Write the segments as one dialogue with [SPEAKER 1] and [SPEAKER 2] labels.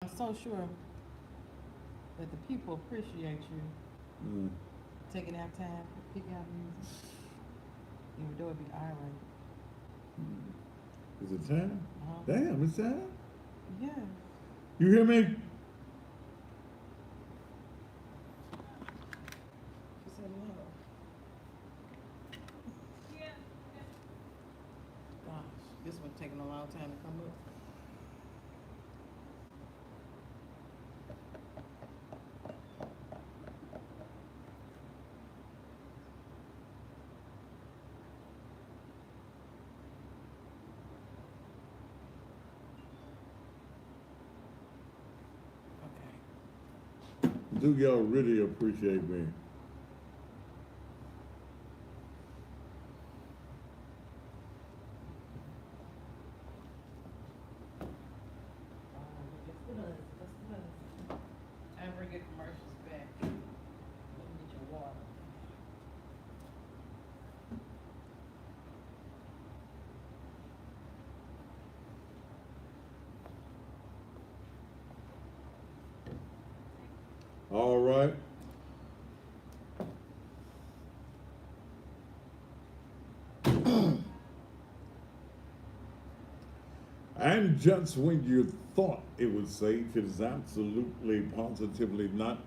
[SPEAKER 1] I'm so sure that the people appreciate you
[SPEAKER 2] Mm.
[SPEAKER 1] taking out time to pick out music, even though it be irate.
[SPEAKER 2] Is it time?
[SPEAKER 1] Uh-huh.
[SPEAKER 2] Damn, it's time.
[SPEAKER 1] Yeah.
[SPEAKER 2] You hear me?
[SPEAKER 1] She said no. Gosh, this one taking a long time to come up. Okay.
[SPEAKER 2] Do y'all really appreciate me?
[SPEAKER 1] Yes, it does. Yes, it does. I bring your commercials back. Let me get your water.
[SPEAKER 2] All right. And just when you thought it was safe, it is absolutely, positively not.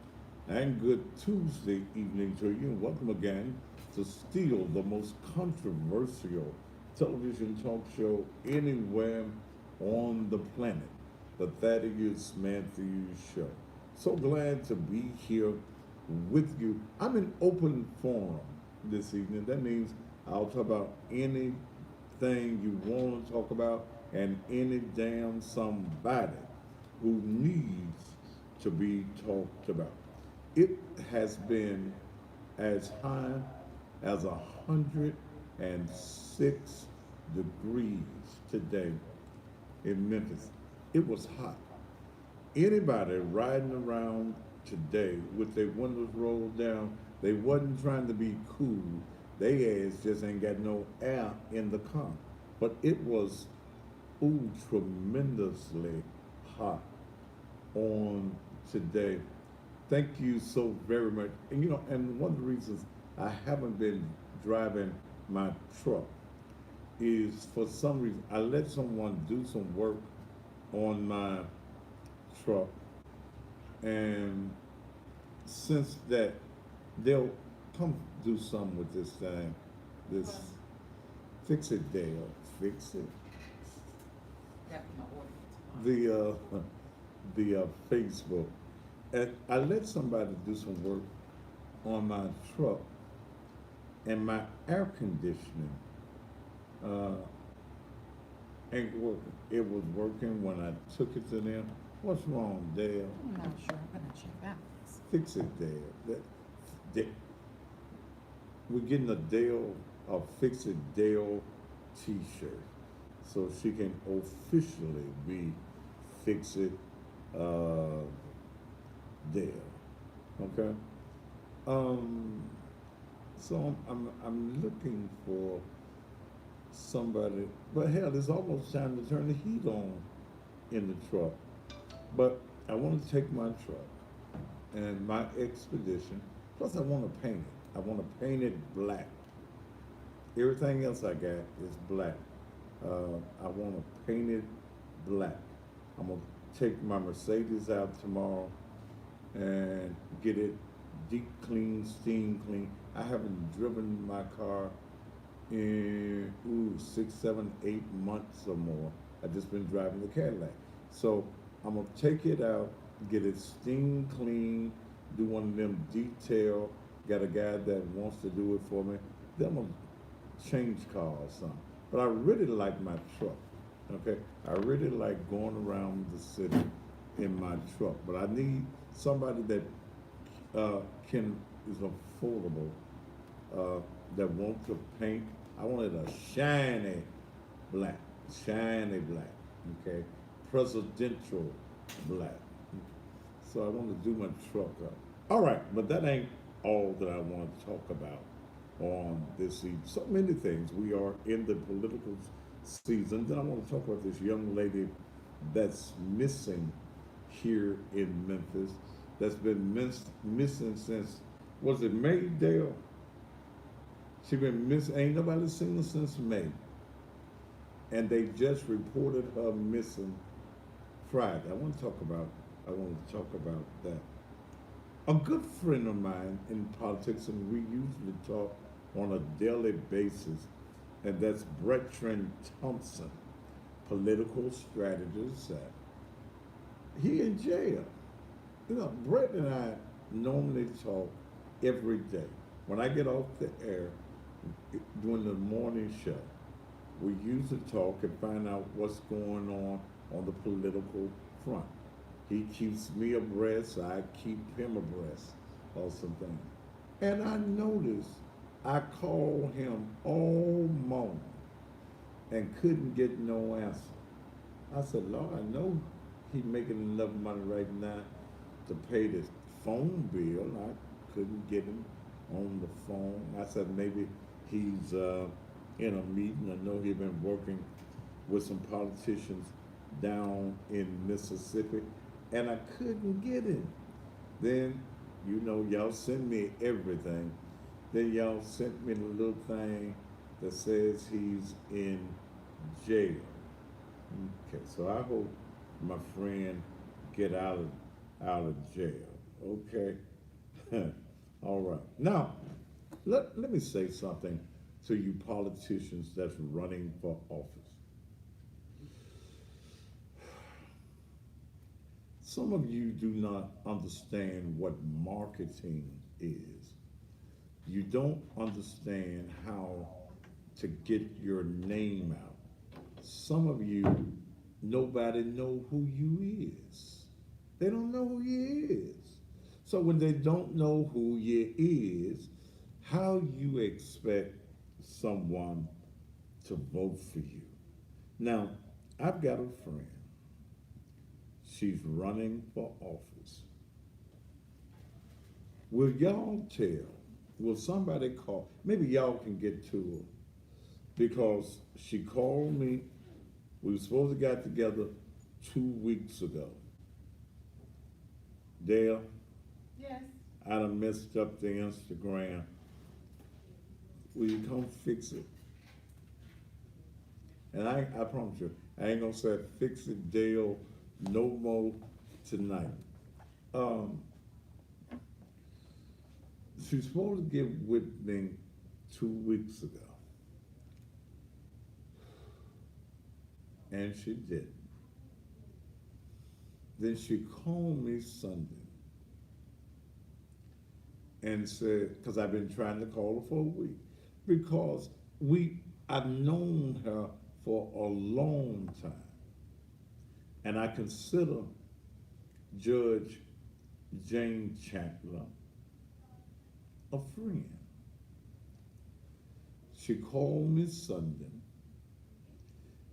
[SPEAKER 2] And good Tuesday evening to you. And welcome again to Steal, the most controversial television talk show anywhere on the planet. The Thaddeus Matthews Show. So glad to be here with you. I'm in open forum this evening. That means I'll talk about anything you want to talk about and any damn somebody who needs to be talked about. It has been as high as 106 degrees today in Memphis. It was hot. Anybody riding around today with their windows rolled down, they wasn't trying to be cool. They ass just ain't got no air in the car. But it was, ooh, tremendously hot on today. Thank you so very much. And and one of the reasons I haven't been driving my truck is for some reason I let someone do some work on my truck, and since that they'll come do something with this thing, this fix it Dale, fix it.
[SPEAKER 1] Got my order
[SPEAKER 2] The Facebook, and I let somebody do some work on my truck, and my air conditioning uh, ain't working. It was working when I took it to them. What's wrong, Dale?
[SPEAKER 1] tomorrow. I'm not sure. I'm gonna check that.
[SPEAKER 2] Fix it, Dale. That, we're getting a Dale, a Fix It Dale T-shirt, so she can officially be Fix It uh, Dale. Okay. Um. So I'm looking for somebody, but hell, it's almost time to turn the heat on in the truck. But I want to take my truck and my expedition. Plus, I want to paint it. I want to paint it black. Everything else I got is black. I want to paint it black. I'm gonna take my Mercedes out tomorrow and get it deep clean, steam clean. I haven't driven my car in 6, 7, 8 months or more. I've just been driving the Cadillac. So I'm gonna take it out, get it steam clean, do one of them detail. Got a guy that wants to do it for me. Then I'm gonna change cars or something. But I really like my truck. Okay, I really like going around the city in my truck. But I need somebody that uh, can is affordable, uh, that want to paint. I wanted a black, shiny black, okay, presidential black. So I want to do my truck up. All right, but that ain't all that I want to talk about on this evening. So many things. We are in the political season. Then I want to talk about this young lady that's missing here in Memphis that's been missing since, was it May, Dale? She been missing, ain't nobody seen her since May. And they just reported her missing Friday. I want to talk about that. A good friend of mine in politics, and we usually talk on a daily basis, and that's Bertrand Thompson, political strategist. He in jail. You know, Brett and I normally talk every day. When I get off the air during the morning show, we usually talk and find out what's going on the political front. He keeps me abreast, I keep him abreast of some things. And I noticed I called him all morning and couldn't get no answer. I said, Lord, I know he's making enough money right now to pay this phone bill. I couldn't get him on the phone. I said maybe he's in a meeting. I know he's been working with some politicians down in Mississippi, and I couldn't get him. Then, you know, y'all send me everything. Then y'all sent me the little thing that says he's in jail. Okay, so I hope my friend get out of jail. Okay. All right. Now, let me say something to you politicians that's running for office. Some of you do not understand what marketing is. You don't understand how to get your name out. Some of you, nobody know who you is. They don't know who you is. So when they don't know who you is, how you expect someone to vote for you? Now, I've got a friend. She's running for office. Will y'all tell? Will somebody call? Maybe y'all can get to her because she called me. We were supposed to get together 2 weeks ago. Dale,
[SPEAKER 1] Yes.
[SPEAKER 2] I done messed up the Instagram. Will you come fix it? And I promise you, I ain't gonna say fix it, Dale, no more tonight. Um, she's supposed to get with me 2 weeks ago. And she didn't. Then she called me Sunday and said, because I've been trying to call her for a week, because I've known her for a long time. And I consider Judge Jane Chandler a friend. She called me Sunday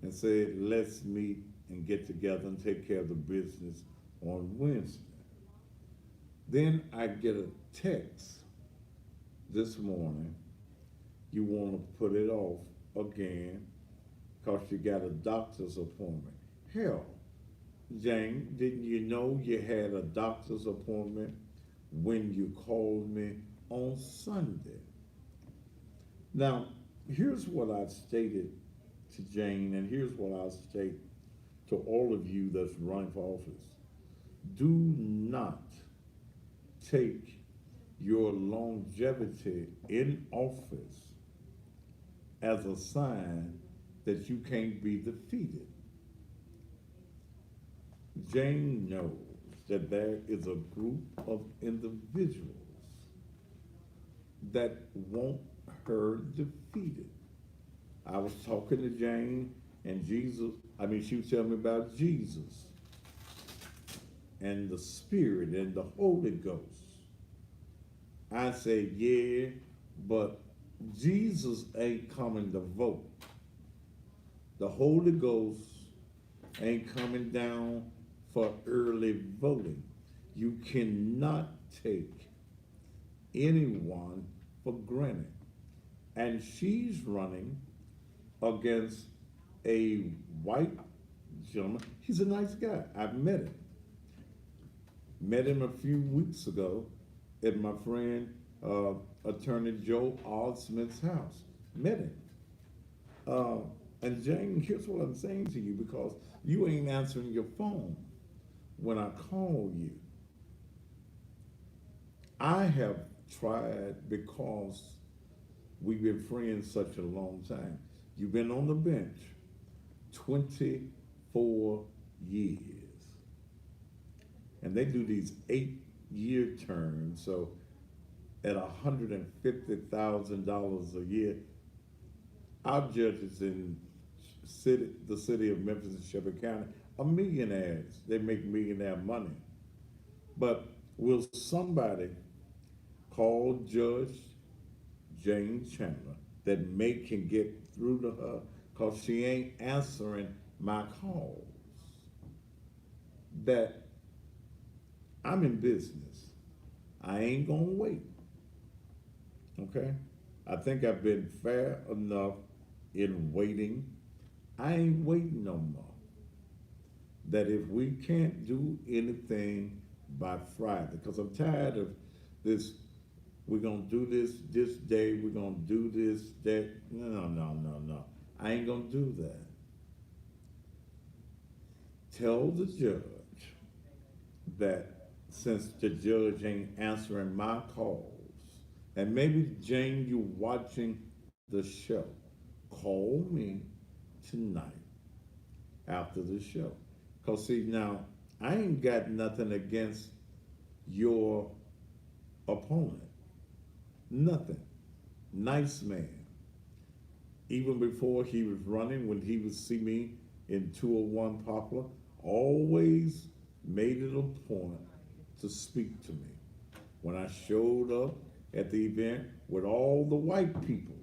[SPEAKER 2] and said, let's meet and get together and take care of the business on Wednesday. Then I get a text this morning, you want to put it off again because you got a doctor's appointment. Hell, Jane, didn't you know you had a doctor's appointment when you called me on Sunday? Now, here's what I stated to Jane, and here's what I'll state to all of you that's running for office. Do not take your longevity in office as a sign that you can't be defeated. Jane knows that there is a group of individuals that want her defeated. I was talking to Jane, and she was telling me about Jesus and the Spirit and the Holy Ghost. I said, yeah, but Jesus ain't coming to vote. The Holy Ghost ain't coming down for early voting. You cannot take anyone for granted. And she's running against a white gentleman. He's a nice guy. I've met him. Met him a few weeks ago at my friend Attorney Joe Osmond's house. Met him. Uh, and Jane, here's what I'm saying to you because you ain't answering your phone when I call you. I have tried because we've been friends such a long time. You've been on the bench 24 years. And they do these 8-year terms. So at $150,000 a year, our judges in the city of Memphis and Shelby County are millionaires. They make millionaire money. But will somebody call Judge Jane Chandler that can get through to her because she ain't answering my calls? That I'm in business. I ain't gonna wait. Okay? I think I've been fair enough in waiting. I ain't waiting no more. That if we can't do anything by Friday, because I'm tired of this, we're gonna do this day, we're gonna do this, that. No. I ain't gonna do that. Tell the judge that since the judge ain't answering my calls, and maybe Jane, you watching the show, call me tonight after the show. Because see, now, I ain't got nothing against your opponent. Nothing. Nice man. Even before he was running, when he would see me in 201 Poplar, always made it a point to speak to me. When I showed up at the event with all the white people,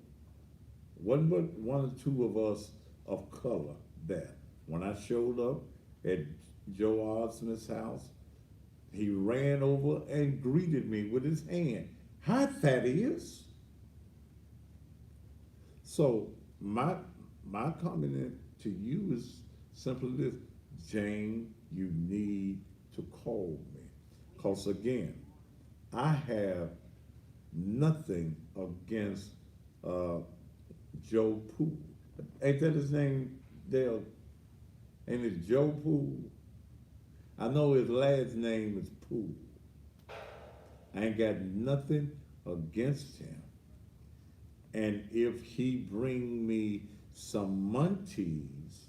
[SPEAKER 2] wasn't but one or two of us of color there. When I showed up at Joe Osmond's house, he ran over and greeted me with his hand. Hi, Thaddeus. So my comment to you is simply this: Jane, you need to call me. Because again, I have nothing against Joe Poole. Ain't that his name, Dale? Ain't it Joe Poole? I know his last name is Poole. I ain't got nothing against him. And if he bring me some munchies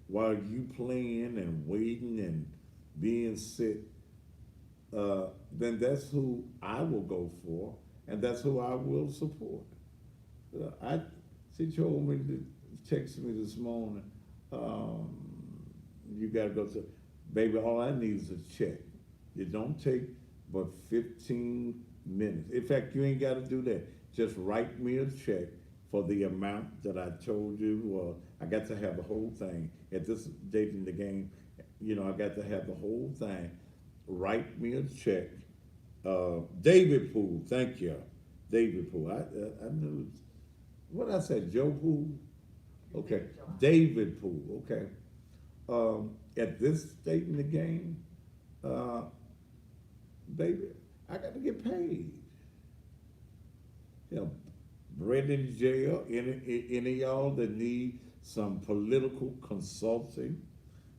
[SPEAKER 2] while you playing and waiting and being sick, then that's who I will go for, and that's who I will support. She told me to text me this morning. You gotta go to, baby. All I need is a check. It don't take but 15 minutes. In fact, you ain't got to do that. Just write me a check for the amount that I told you. I got to have the whole thing at this date in the game. You know, I got to have the whole thing. Write me a check. David Poole, thank you, David Poole. I knew. What I said, Joe Poole. Okay, David Poole. Okay. At this state in the game, baby, I got to get paid. You know, Brendan jail. Any of y'all that need some political consulting,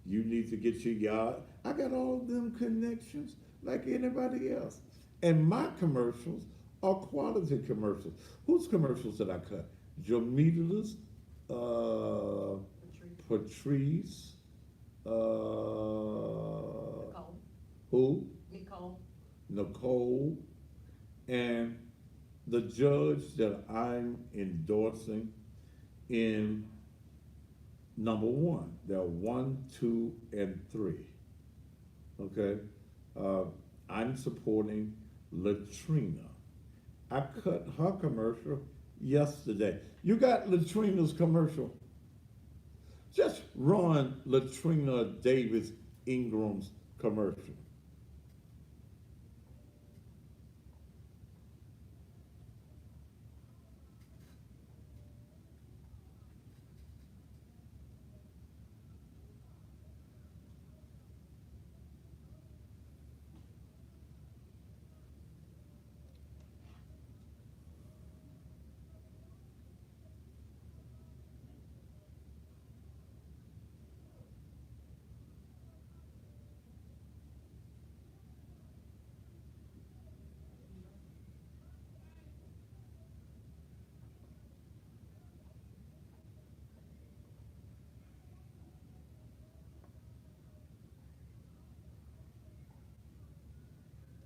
[SPEAKER 2] you need to get your yard. I got all of them connections like anybody else. And my commercials are quality commercials. Whose commercials did I cut? Jamita's, Patrice,
[SPEAKER 1] Nicole.
[SPEAKER 2] who?
[SPEAKER 1] Nicole.
[SPEAKER 2] And the judge that I'm endorsing in number one. There are 1, 2, and 3. Okay? I'm supporting Latrina. I cut her commercial yesterday. You got Latrina's commercial? Just run Latrina Davis Ingram's commercial.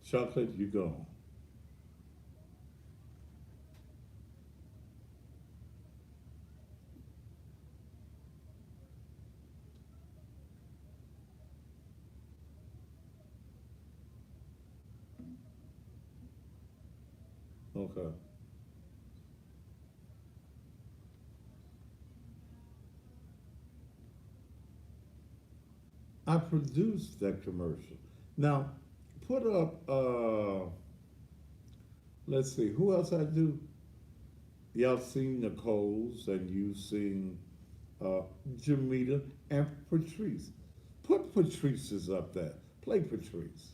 [SPEAKER 2] Chocolate, you gone. Okay. I produced that commercial. Now, put up, let's see, who else I do? Y'all seen Nicole's and you seen uh, Jamita and Patrice. Put Patrice's up there. Play Patrice.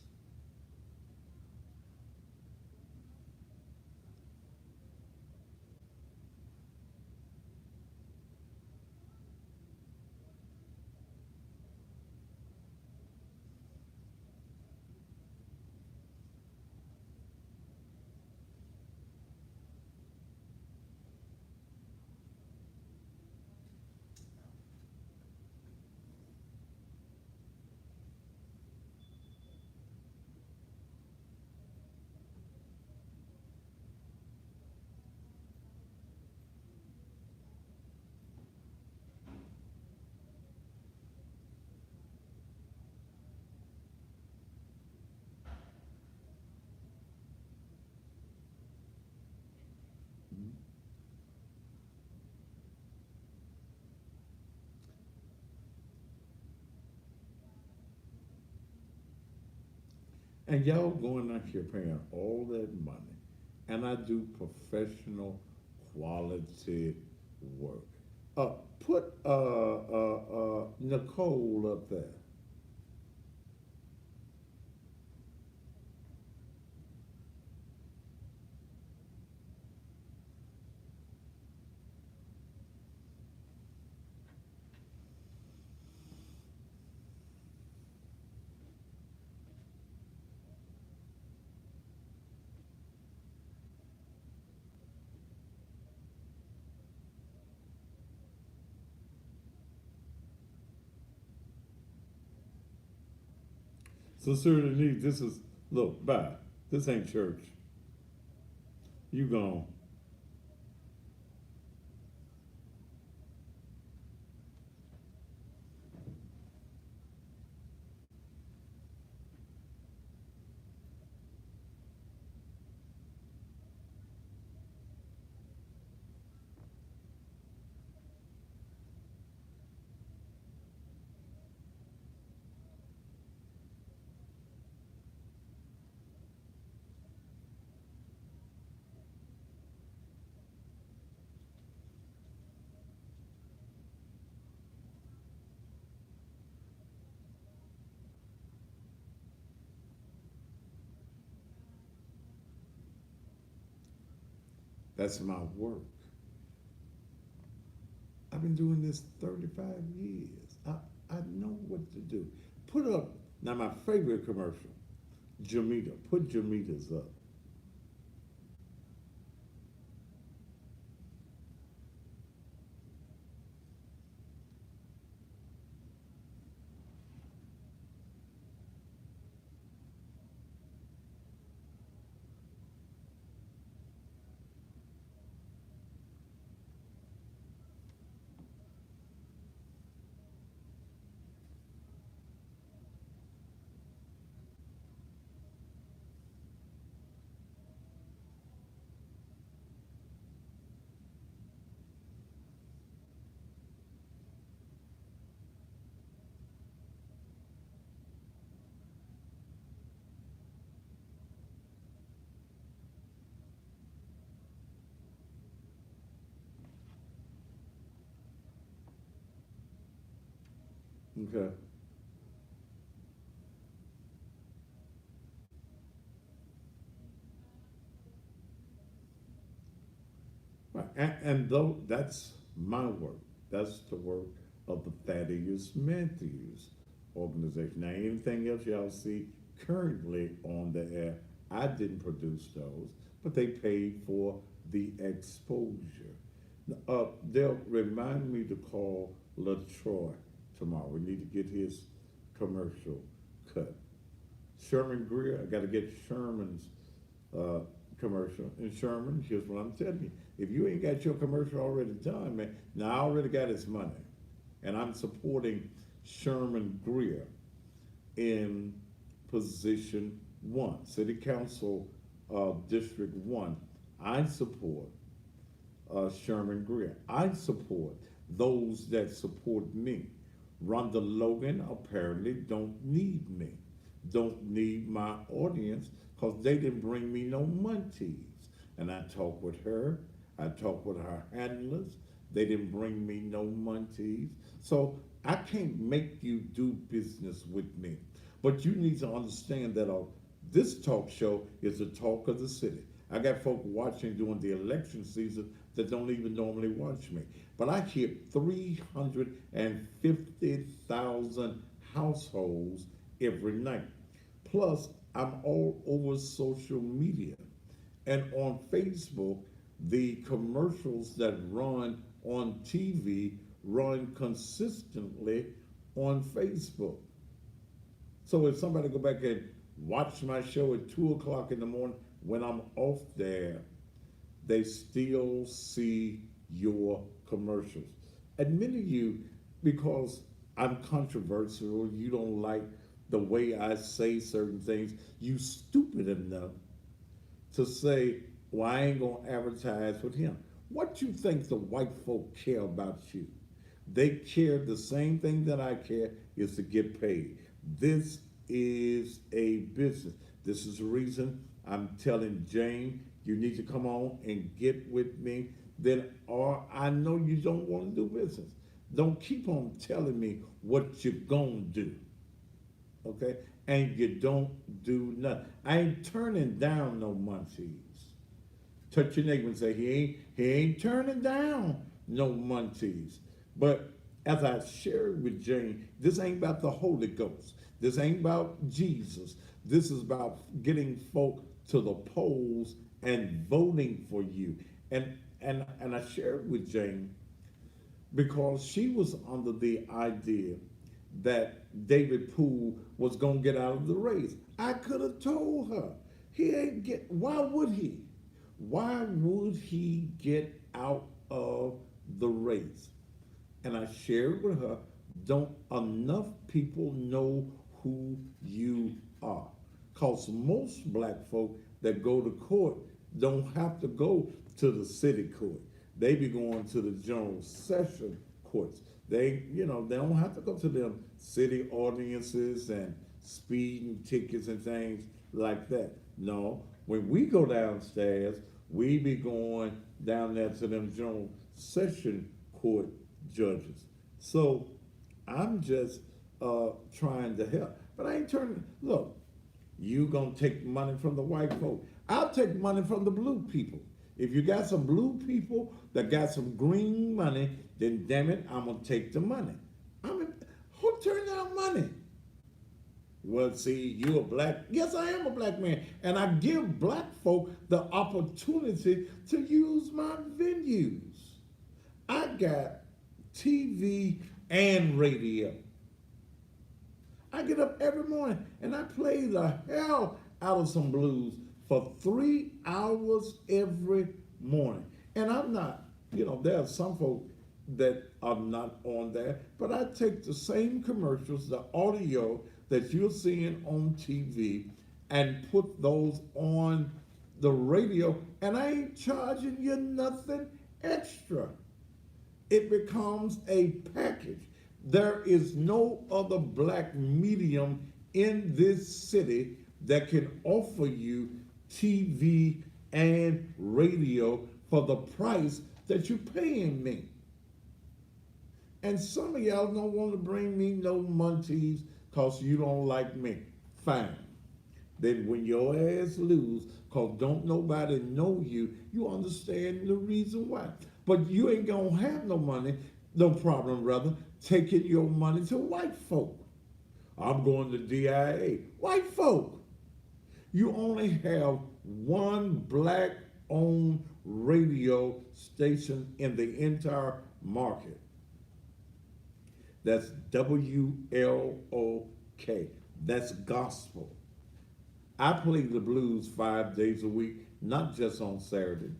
[SPEAKER 2] And y'all going out here paying all that money. And I do professional quality work. Uh, put Nicole up there. Sincerely need, this is, look, bye. This ain't church. You gone. That's my work. I've been doing this 35 years. I know what to do. Put up, now my favorite commercial, Jamita. Put Jamita's up. Okay. Right. And though that's my work, that's the work of the Thaddeus Matthews organization. Now, anything else y'all see currently on the air, I didn't produce those, but they paid for the exposure. They'll remind me to call LaTroy tomorrow. We need to get his commercial cut. Sherman Greer, I got to get Sherman's uh, commercial. And Sherman, here's what I'm telling you. If you ain't got your commercial already done, man, now I already got his money. And I'm supporting Sherman Greer in position one, City Council District 1. I support Sherman Greer. I support those that support me. Rhonda Logan apparently don't need me, don't need my audience because they didn't bring me no munties. And I talked with her, I talked with her handlers. They didn't bring me no munties. So I can't make you do business with me. But you need to understand that this talk show is the talk of the city. I got folk watching during the election season that don't even normally watch me. But I hit 350,000 households every night. Plus, I'm all over social media. And on Facebook, the commercials that run on TV run consistently on Facebook. So if somebody go back and watch my show at 2 o'clock in the morning when I'm off there, they still see your commercials. And many of you, because I'm controversial, you don't like the way I say certain things, you stupid enough to say, well, I ain't gonna advertise with him. What you think the white folk care about you? They care the same thing that I care is to get paid. This is a business. This is the reason I'm telling Jane, you need to come on and get with me. Then, or I know you don't want to do business. Don't keep on telling me what you're gonna do. Okay? And you don't do nothing. I ain't turning down no munchies. Touch your neighbor and say he ain't turning down no munchies. But as I shared with Jane, this ain't about the Holy Ghost. This ain't about Jesus. This is about getting folk to the polls and voting for you. And I shared with Jane because she was under the idea that David Poole was gonna get out of the race. I could have told her he ain't get. Why would he? Why would he get out of the race? And I shared with her, don't enough people know who you are. Because most black folk that go to court don't have to go to the city court. They be going to the general session courts. They don't have to go to them city audiences and speeding tickets and things like that. No, when we go downstairs, we be going down there to them general session court judges. So I'm just trying to help. But I ain't turning, look, you gonna take money from the white folk. I'll take money from the blue people. If you got some blue people that got some green money, then damn it, I'm gonna take the money. Who turned down money? Well, see, you a black, yes, I am a black man. And I give black folk the opportunity to use my venues. I got TV and radio. I get up every morning and I play the hell out of some blues for 3 hours every morning. And I'm not, there are some folk that are not on there, but I take the same commercials, the audio that you're seeing on TV, and put those on the radio, and I ain't charging you nothing extra. It becomes a package. There is no other black medium in this city that can offer you TV and radio for the price that you're paying me. And some of y'all don't want to bring me no munchies because you don't like me. Fine. Then when your ass lose, because don't nobody know you, you understand the reason why. But you ain't going to have no money, no problem, rather, taking your money to white folk. I'm going to DIA. White folk. You only have one black-owned radio station in the entire market. That's WLOK. That's gospel. I play the blues 5 days a week, not just on Saturday.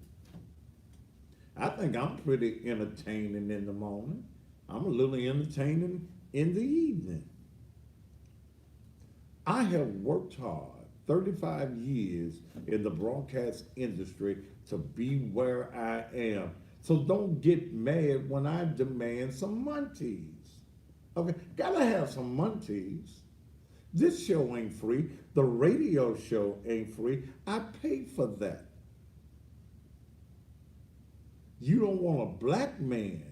[SPEAKER 2] I think I'm pretty entertaining in the morning. I'm a little entertaining in the evening. I have worked hard 35 years in the broadcast industry to be where I am. So don't get mad when I demand some munties. Okay, gotta have some munties. This show ain't free. The radio show ain't free. I pay for that. You don't want a black man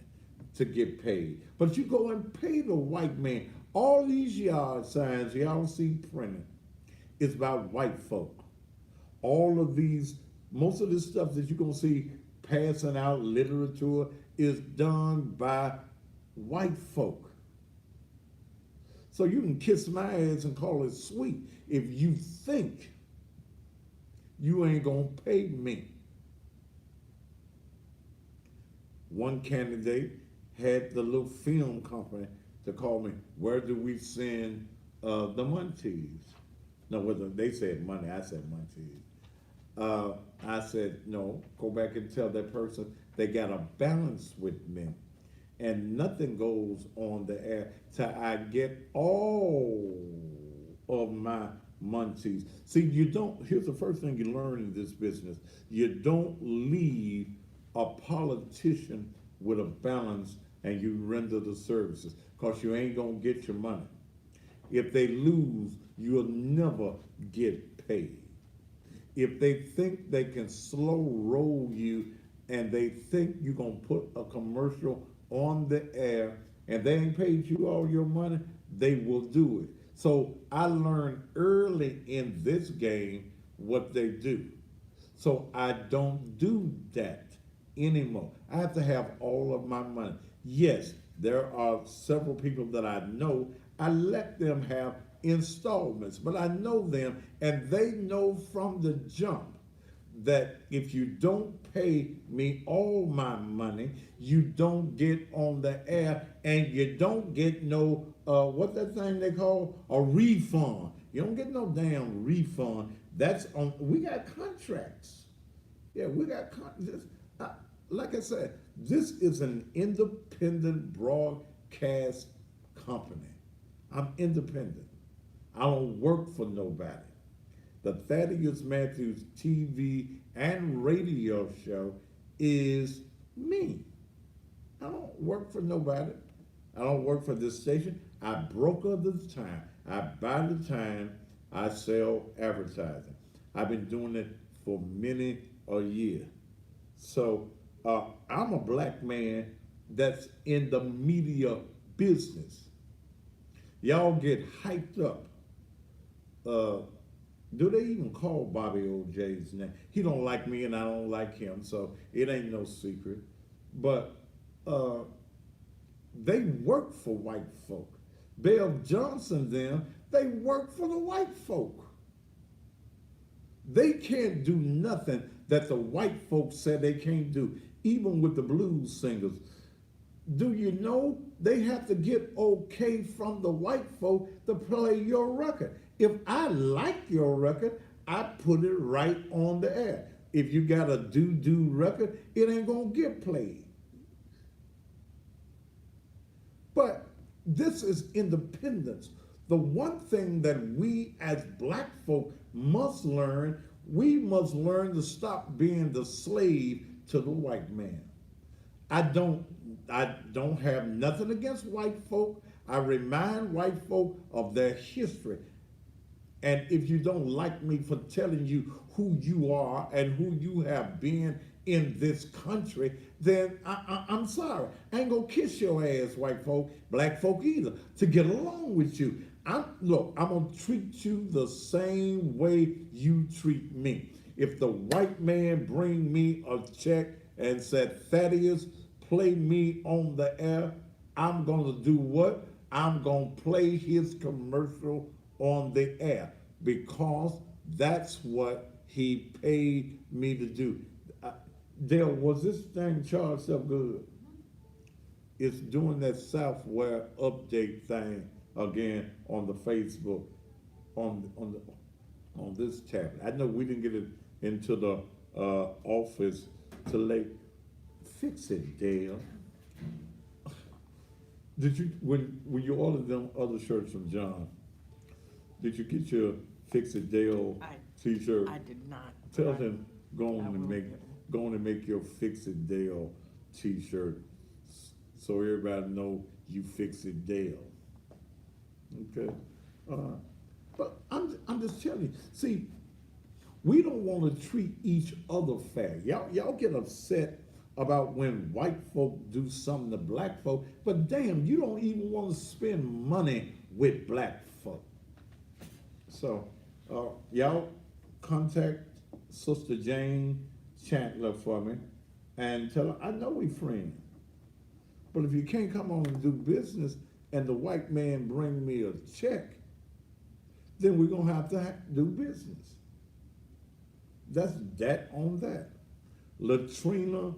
[SPEAKER 2] to get paid, but you go and pay the white man. All these yard signs y'all see printed is about white folk. All of these, most of this stuff that you're gonna see passing out literature is done by white folk. So you can kiss my ass and call it sweet if you think you ain't gonna pay me. One candidate had the little film company to call me, where do we send the munties? No, whether they said money, I said munties. I said, no, go back and tell that person they got a balance with me. And nothing goes on the air till I get all of my munties. See, you don't, here's the first thing you learn in this business. You don't leave a politician with a balance and you render the services, because you ain't gonna get your money. If they lose, you'll never get paid. If they think they can slow roll you and they think you're gonna put a commercial on the air and they ain't paid you all your money, they will do it. So I learned early in this game what they do. So I don't do that anymore. I have to have all of my money. Yes, there are several people that I know. I let them have installments, but I know them and they know from the jump that if you don't pay me all my money, you don't get on the air and you don't get no, what that thing they call a refund. You don't get no damn refund. That's on, we got contracts. Yeah, we got contracts. Like I said, this is an independent broadcast company. I'm independent. I don't work for nobody. The Thaddeus Matthews TV and radio show is me. I don't work for nobody. I don't work for this station. I broker the time. I buy the time. I sell advertising. I've been doing it for many a year. So I'm a black man that's in the media business. Y'all get hyped up. Do they even call Bobby O.J.'s name? He don't like me and I don't like him, so it ain't no secret. But they work for white folk. Bill Johnson, them, they work for the white folk. They can't do nothing that the white folks said they can't do, even with the blues singers. Do you know they have to get okay from the white folk to play your record? If I like your record, I put it right on the air. If you got a doo-doo record, it ain't gonna get played. But this is independence. The one thing that we as black folk must learn, we must learn to stop being the slave to the white man. I don't have nothing against white folk. I remind white folk of their history. And if you don't like me for telling you who you are and who you have been in this country, then I'm sorry. I ain't gonna kiss your ass, white folk, black folk either, to get along with you. Look, I'm gonna treat you the same way you treat me. If the white man bring me a check and said, Thaddeus, play me on the air, I'm gonna do what? I'm gonna play his commercial on the air because that's what he paid me to do. Dale, was this thing charged up good? It's doing that software update thing again on the Facebook. On the on this tablet. I know we didn't get it into the office till late. Fix it, Dale. Did you when you ordered them other shirts from John? Did you get your Fix It Dale T-shirt?
[SPEAKER 3] I did not.
[SPEAKER 2] Tell them go
[SPEAKER 3] I
[SPEAKER 2] on and
[SPEAKER 3] will
[SPEAKER 2] make
[SPEAKER 3] get 'em.
[SPEAKER 2] go on and make your Fix It Dale T-shirt, so everybody know you Fix It Dale. Okay, but I'm just telling you. See, we don't want to treat each other fair. Y'all get upset about when white folk do something to black folk, but damn, you don't even want to spend money with black folk. So, y'all contact Sister Jane Chandler for me and tell her I know we friends, but if you can't come on and do business and the white man bring me a check, then we're gonna have to do business. That's that on that. Latrina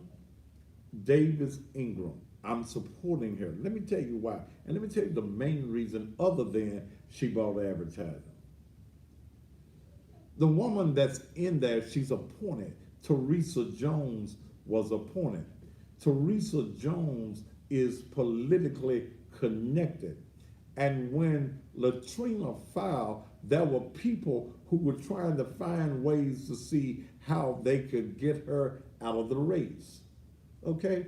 [SPEAKER 2] Davis Ingram, I'm supporting her. Let me tell you why. And let me tell you the main reason other than she bought advertising. The woman that's in there, she's appointed. Teresa Jones was appointed. Teresa Jones is politically connected. And when Latrina filed, there were people who were trying to find ways to see how they could get her out of the race. Okay?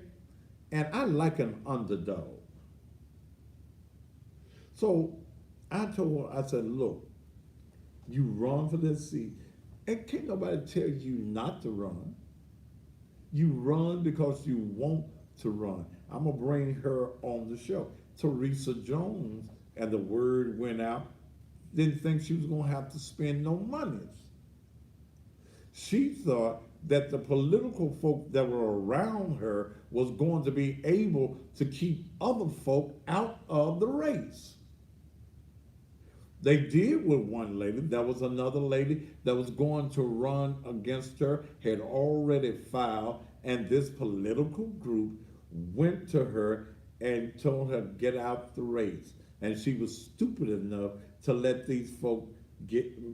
[SPEAKER 2] And I like an underdog. So I told her, I said, look, you run for this seat. And can't nobody tell you not to run. You run because you want to run. I'm going to bring her on the show. Teresa Jones, and the word went out, didn't think she was going to have to spend no monies. She thought that the political folk that were around her was going to be able to keep other folk out of the race. They did with one lady. There was another lady that was going to run against her, had already filed, and this political group went to her and told her to get out the race. And she was stupid enough to let these folk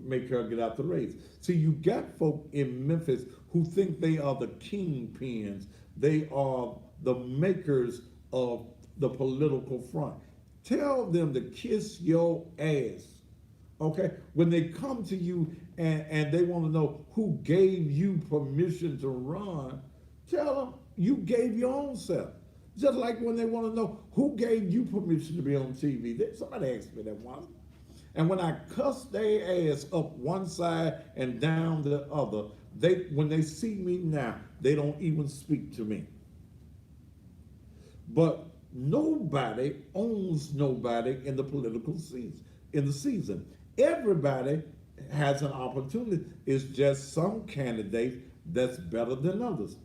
[SPEAKER 2] make her get out the race. See, you got folk in Memphis who think they are the kingpins. They are the makers of the political front. Tell them to kiss your ass. Okay? When they come to you and they want to know who gave you permission to run, tell them you gave your own self. Just like when they want to know who gave you permission to be on TV. Somebody asked me that once. And when I cuss their ass up one side and down the other, when they see me now, they don't even speak to me. But nobody owns nobody in the political season. Everybody has an opportunity. It's just some candidates that's better than others.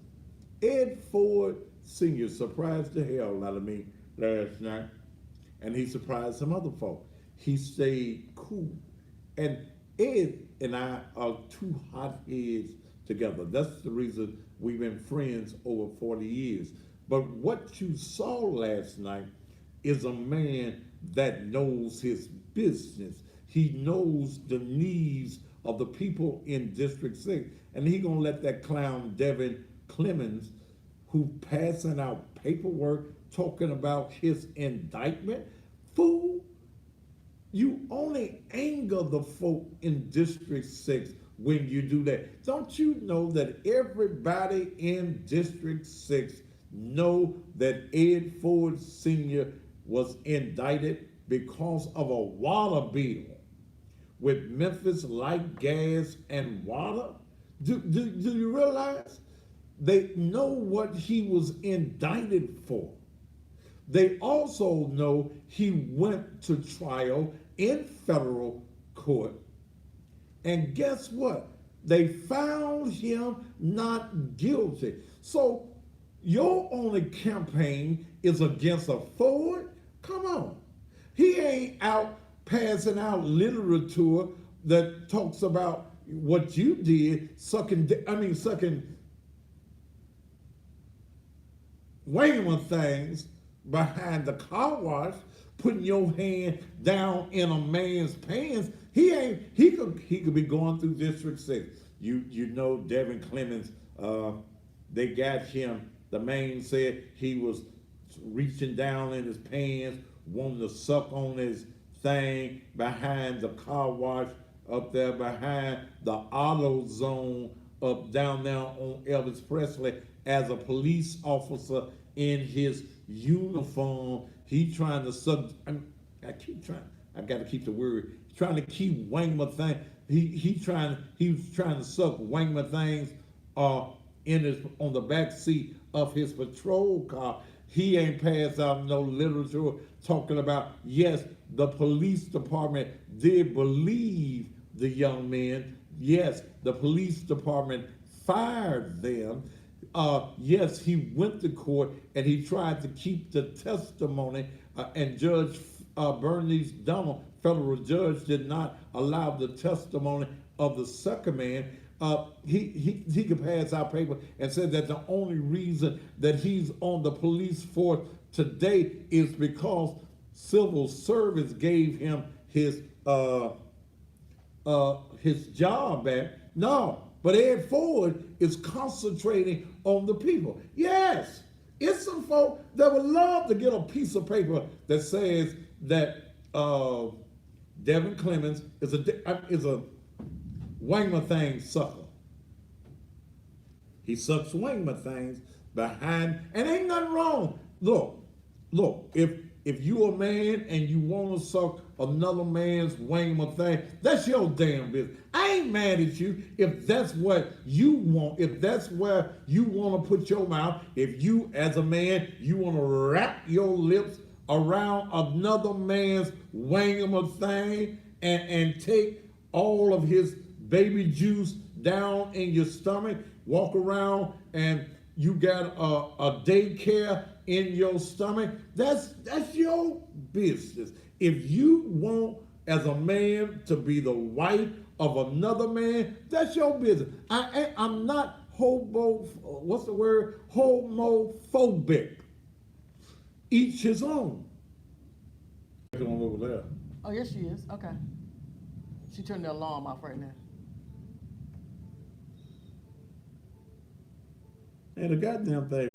[SPEAKER 2] Ed Ford Sr. surprised the hell out of me last night, and he surprised some other folk. He stayed cool. And Ed and I are two hotheads together. That's the reason we've been friends over 40 years. But what you saw last night is a man that knows his business. He knows the needs of the people in District 6. And he gonna let that clown Devin Clemens, who passing out paperwork talking about his indictment, fool, you only anger the folk in District 6 when you do that. Don't you know that everybody in District 6 know that Ed Ford Sr. was indicted because of a water bill with Memphis Light, Gas, and Water? Do you realize? They know what he was indicted for. They also know he went to trial in federal court. And guess what? They found him not guilty. So your only campaign is against a Ford? Come on. He ain't out passing out literature that talks about what you did, sucking whaming things behind the car wash, putting your hand down in a man's pants. He could be going through District 6. You know Devin Clemens, they got him. The man said he was reaching down in his pants, wanting to suck on his thing behind the car wash up there, behind the auto zone up down there on Elvis Presley, as a police officer in his uniform. He trying to suck. I got to keep the word. Trying to keep Wangma thing. He was trying to suck Wangma things on the back seat of his patrol car. He ain't passed out no literature talking about, yes, the police department did believe the young men. Yes, the police department fired them. Yes, he went to court and he tried to keep the testimony, and Judge Bernice Donald, federal judge, did not allow the testimony of the second man. He could pass out paper and said that the only reason that he's on the police force today is because civil service gave him his job back. No, but Ed Ford is concentrating on the people. Yes, it's some folk that would love to get a piece of paper that says that Devin Clemens is a Wangma thing sucker. He sucks Wangma things behind, and ain't nothing wrong. Look, if you a man and you want to suck another man's Wangma thing, that's your damn business. I ain't mad at you if that's what you want, if that's where you want to put your mouth, if you as a man, you want to wrap your lips around another man's Wangma thing and take all of his baby juice down in your stomach, walk around and you got a daycare in your stomach, that's your business. If you want as a man to be the wife of another man, that's your business. I'm not homophobic. Each his own. Over there.
[SPEAKER 3] Oh, yes, she is. Okay. She turned the alarm off right now.
[SPEAKER 2] And the goddamn thing.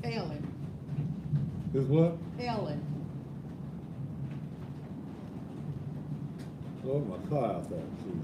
[SPEAKER 3] It's Helen.
[SPEAKER 2] Is what?
[SPEAKER 3] Helen.
[SPEAKER 2] Oh, my car out there. Jesus.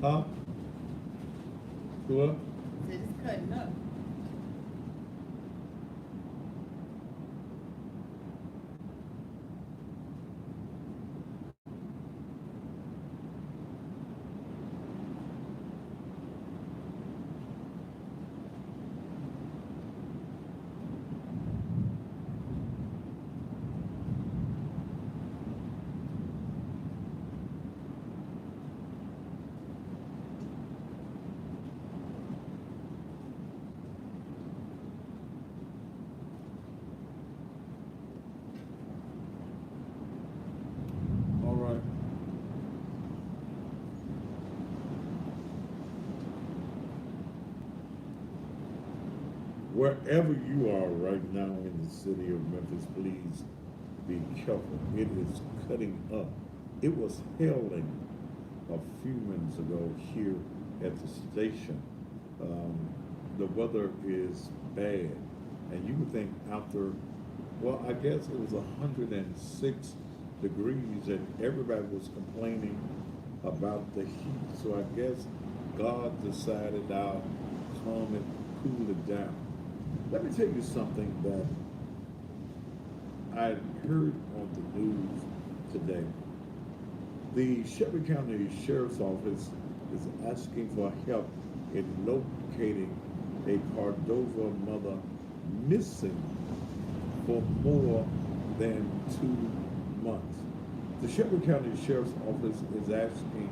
[SPEAKER 2] Huh? What?
[SPEAKER 1] Said it's cutting up.
[SPEAKER 2] All right. Wherever you are right now in the city of Memphis, please be careful. It is cutting up. It was hailing a few minutes ago here at the station. The weather is bad, and you would think after, well, I guess it was 106 degrees, and everybody was complaining about the heat. So I guess God decided I'll calm it, cool it down. Let me tell you something that I heard on the news today. The Shelby County Sheriff's Office is asking for help in locating a Cordova mother missing for more than 2 months. The Shelby County Sheriff's Office is asking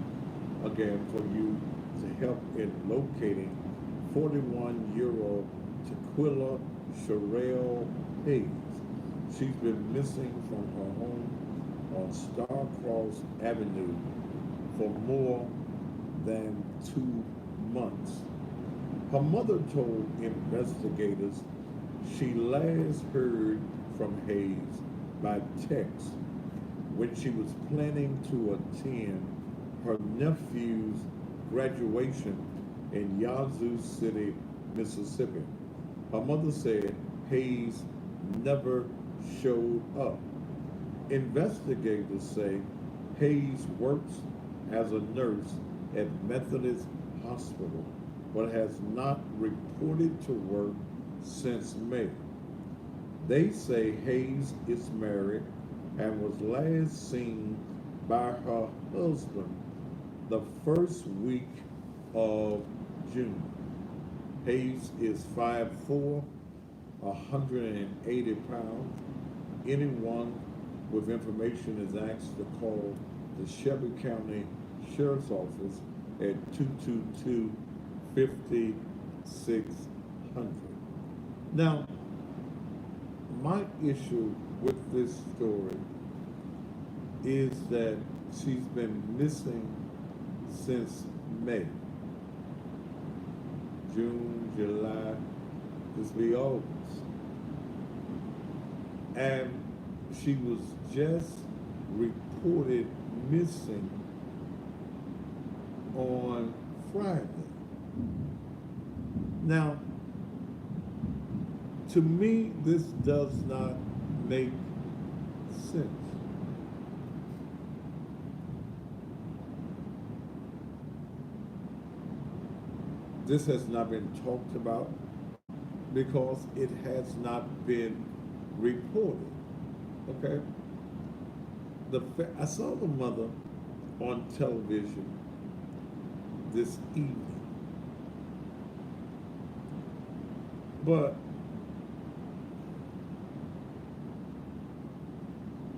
[SPEAKER 2] again for you to help in locating 41-year-old Tequila Sherelle Hayes. She's been missing from her home on Starcross Avenue for more than 2 months. Her mother told investigators she last heard from Hayes by text when she was planning to attend her nephew's graduation in Yazoo City, Mississippi. Her mother said Hayes never showed up. Investigators say Hayes works as a nurse at Methodist Hospital, but has not reported to work since May. They say Hayes is married and was last seen by her husband the first week of June. Hayes is 5'4", 180 pounds. Anyone with information is asked to call the Shelby County Sheriff's Office at 222-5600. Now, my issue with this story is that she's been missing since May. June, July, this be August. And she was just reported missing on Friday. Now, to me, this does not make sense. This has not been talked about because it has not been reported. Okay? I saw the mother on television this evening. But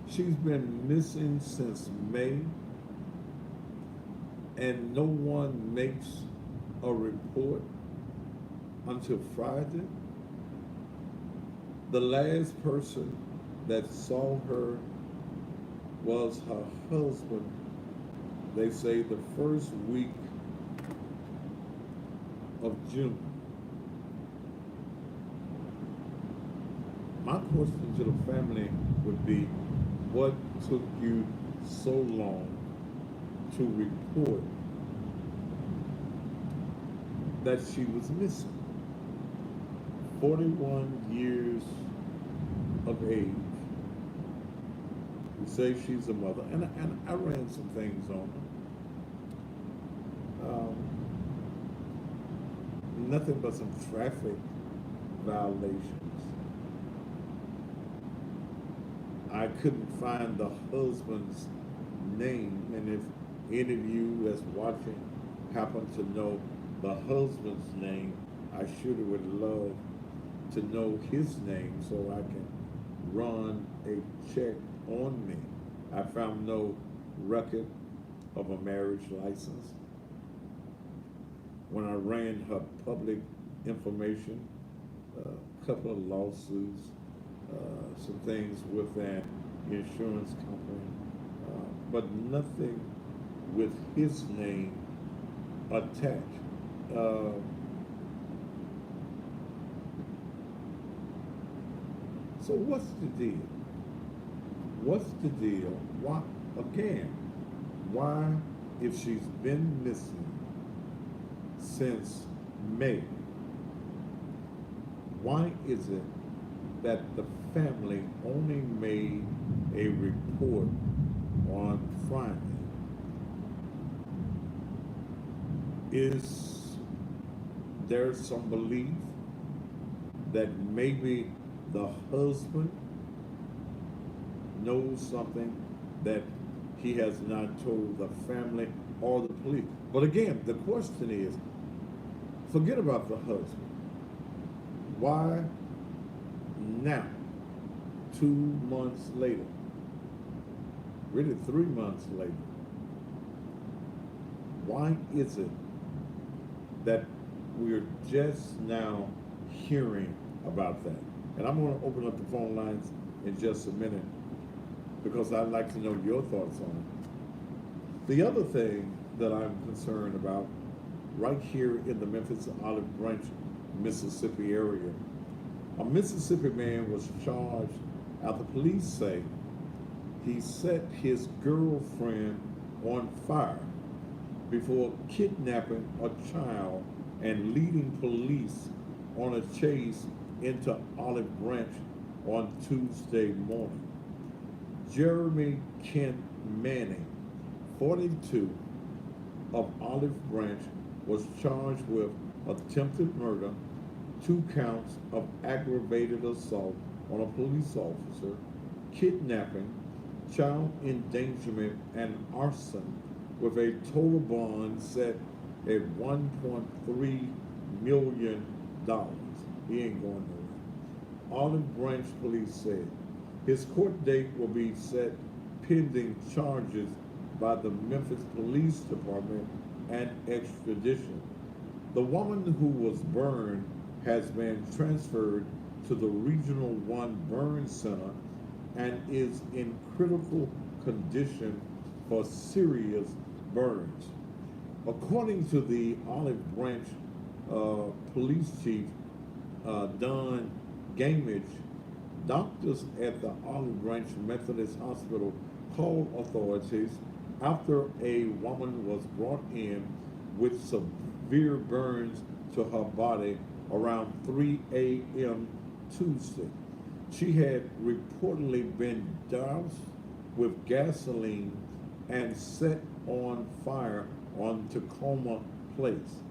[SPEAKER 2] she's been missing since May, and no one makes a report until Friday. The last person that saw her was her husband. They say the first week of June. My question to the family would be, what took you so long to report that she was missing? 41 years of age. We say she's a mother, and I ran some things on her. nothing but some traffic violations. I couldn't find the husband's name, and if any of you that's watching happen to know the husband's name, I surely would love to know his name so I can run a check on me. I found no record of a marriage license. When I ran her public information, a couple of lawsuits, some things with an insurance company, but nothing with his name attached. So what's the deal? What's the deal? Why, again, why, if she's been missing since May, why is it that the family only made a report on Friday? Is there some belief that maybe the husband knows something that he has not told the family or the police? But again, the question is, forget about the husband. Why now, 2 months later, really 3 months later, why is it that we're just now hearing about that? And I'm going to open up the phone lines in just a minute because I'd like to know your thoughts on it. The other thing that I'm concerned about, right here in the Memphis Olive Branch, Mississippi area, a Mississippi man was charged after police say he set his girlfriend on fire before kidnapping a child and leading police on a chase into Olive Branch on Tuesday morning. Jeremy Kent Manning, 42, of Olive Branch, was charged with attempted murder, 2 counts of aggravated assault on a police officer, kidnapping, child endangerment, and arson, with a total bond set at $1.3 million. He ain't going nowhere. Olive Branch police said his court date will be set pending charges by the Memphis Police Department and extradition. The woman who was burned has been transferred to the Regional 1 Burn Center and is in critical condition for serious burns. According to the Olive Branch police chief, Don Gamage, doctors at the Olive Branch Methodist Hospital called authorities after a woman was brought in with severe burns to her body around 3 a.m. Tuesday. She had reportedly been doused with gasoline and set on fire on Tacoma Place.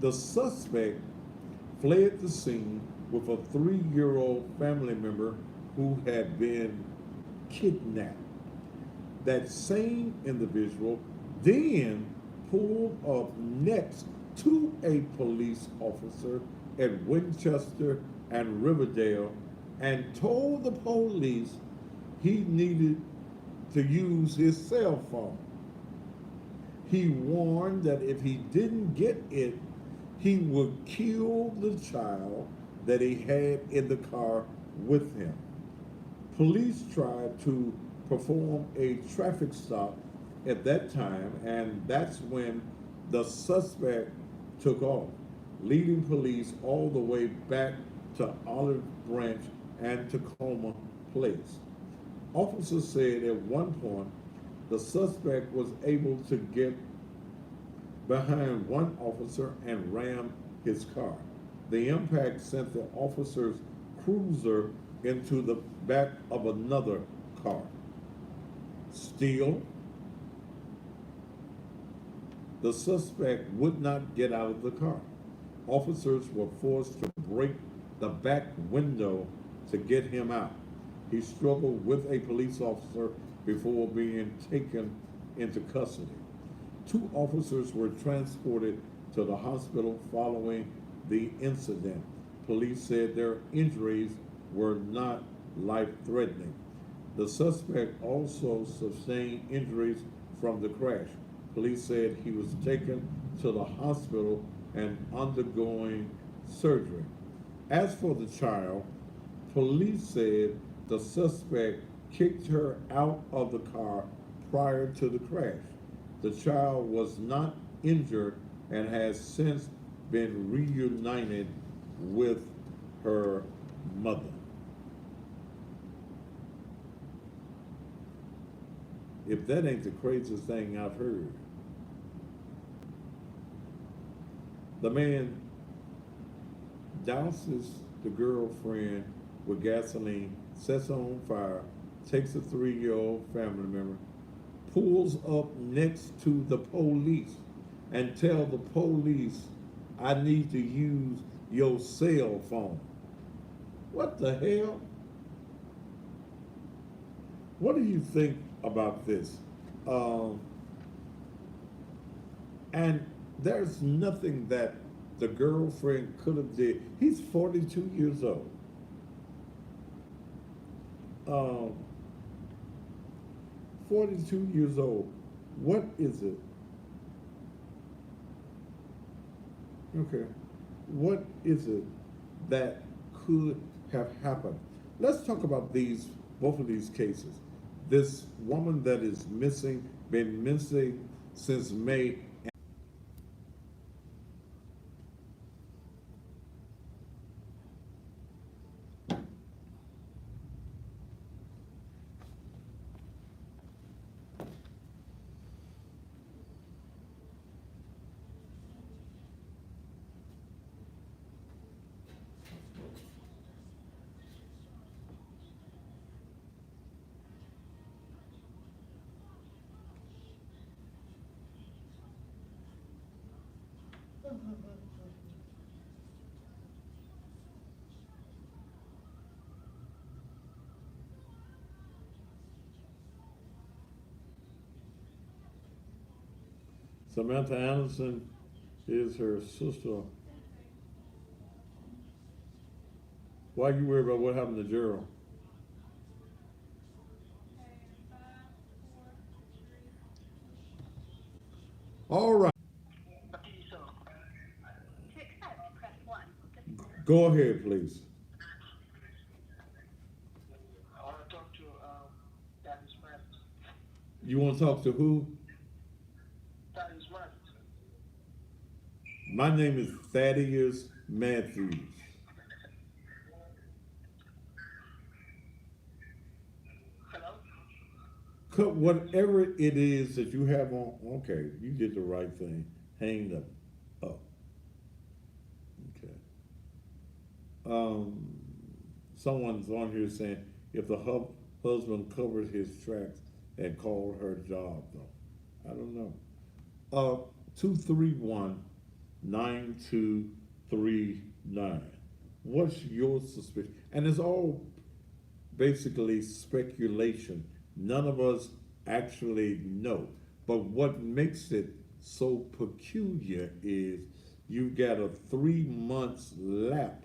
[SPEAKER 2] The suspect fled the scene with a 3-year-old family member who had been kidnapped. That same individual then pulled up next to a police officer at Winchester and Riverdale and told the police he needed to use his cell phone. He warned that if he didn't get it, he would kill the child that he had in the car with him. Police tried to perform a traffic stop at that time, and that's when the suspect took off, leading police all the way back to Olive Branch and Tacoma Place. Officers said at one point the suspect was able to get behind one officer and ram his car. The impact sent the officer's cruiser into the back of another car. Still, the suspect would not get out of the car. Officers were forced to break the back window to get him out. He struggled with a police officer before being taken into custody. Two officers were transported to the hospital following the incident. Police said their injuries were not life-threatening. The suspect also sustained injuries from the crash. Police said he was taken to the hospital and undergoing surgery. As for the child, police said the suspect kicked her out of the car prior to the crash. The child was not injured and has since been reunited with her mother. If that ain't the craziest thing I've heard. The man douses the girlfriend with gasoline, sets her on fire, takes a 3-year-old family member, pulls up next to the police and tell the police, I need to use your cell phone. What the hell? What do you think about this? And there's nothing that the girlfriend could have did. He's 42 years old. 42 years old. What is it? Okay. What is it that could have happened? Let's talk about both of these cases. This woman that is missing, been missing since May. Samantha Anderson is her sister. Why are you worried about what happened to Gerald? All right. Go ahead, please.
[SPEAKER 4] I want to talk to Daddy's friend.
[SPEAKER 2] You want to talk to who?
[SPEAKER 4] Daddy's friend.
[SPEAKER 2] My name is Thaddeus Matthews.
[SPEAKER 4] Hello?
[SPEAKER 2] Cut whatever it is that you have on. Okay, you did the right thing. Hang them up. Okay. Someone's on here saying if the husband covered his tracks and called her job, though. I don't know. 231-9239. What's your suspicion? And it's all basically speculation. None of us actually know. But what makes it so peculiar is you've got a 3 months lap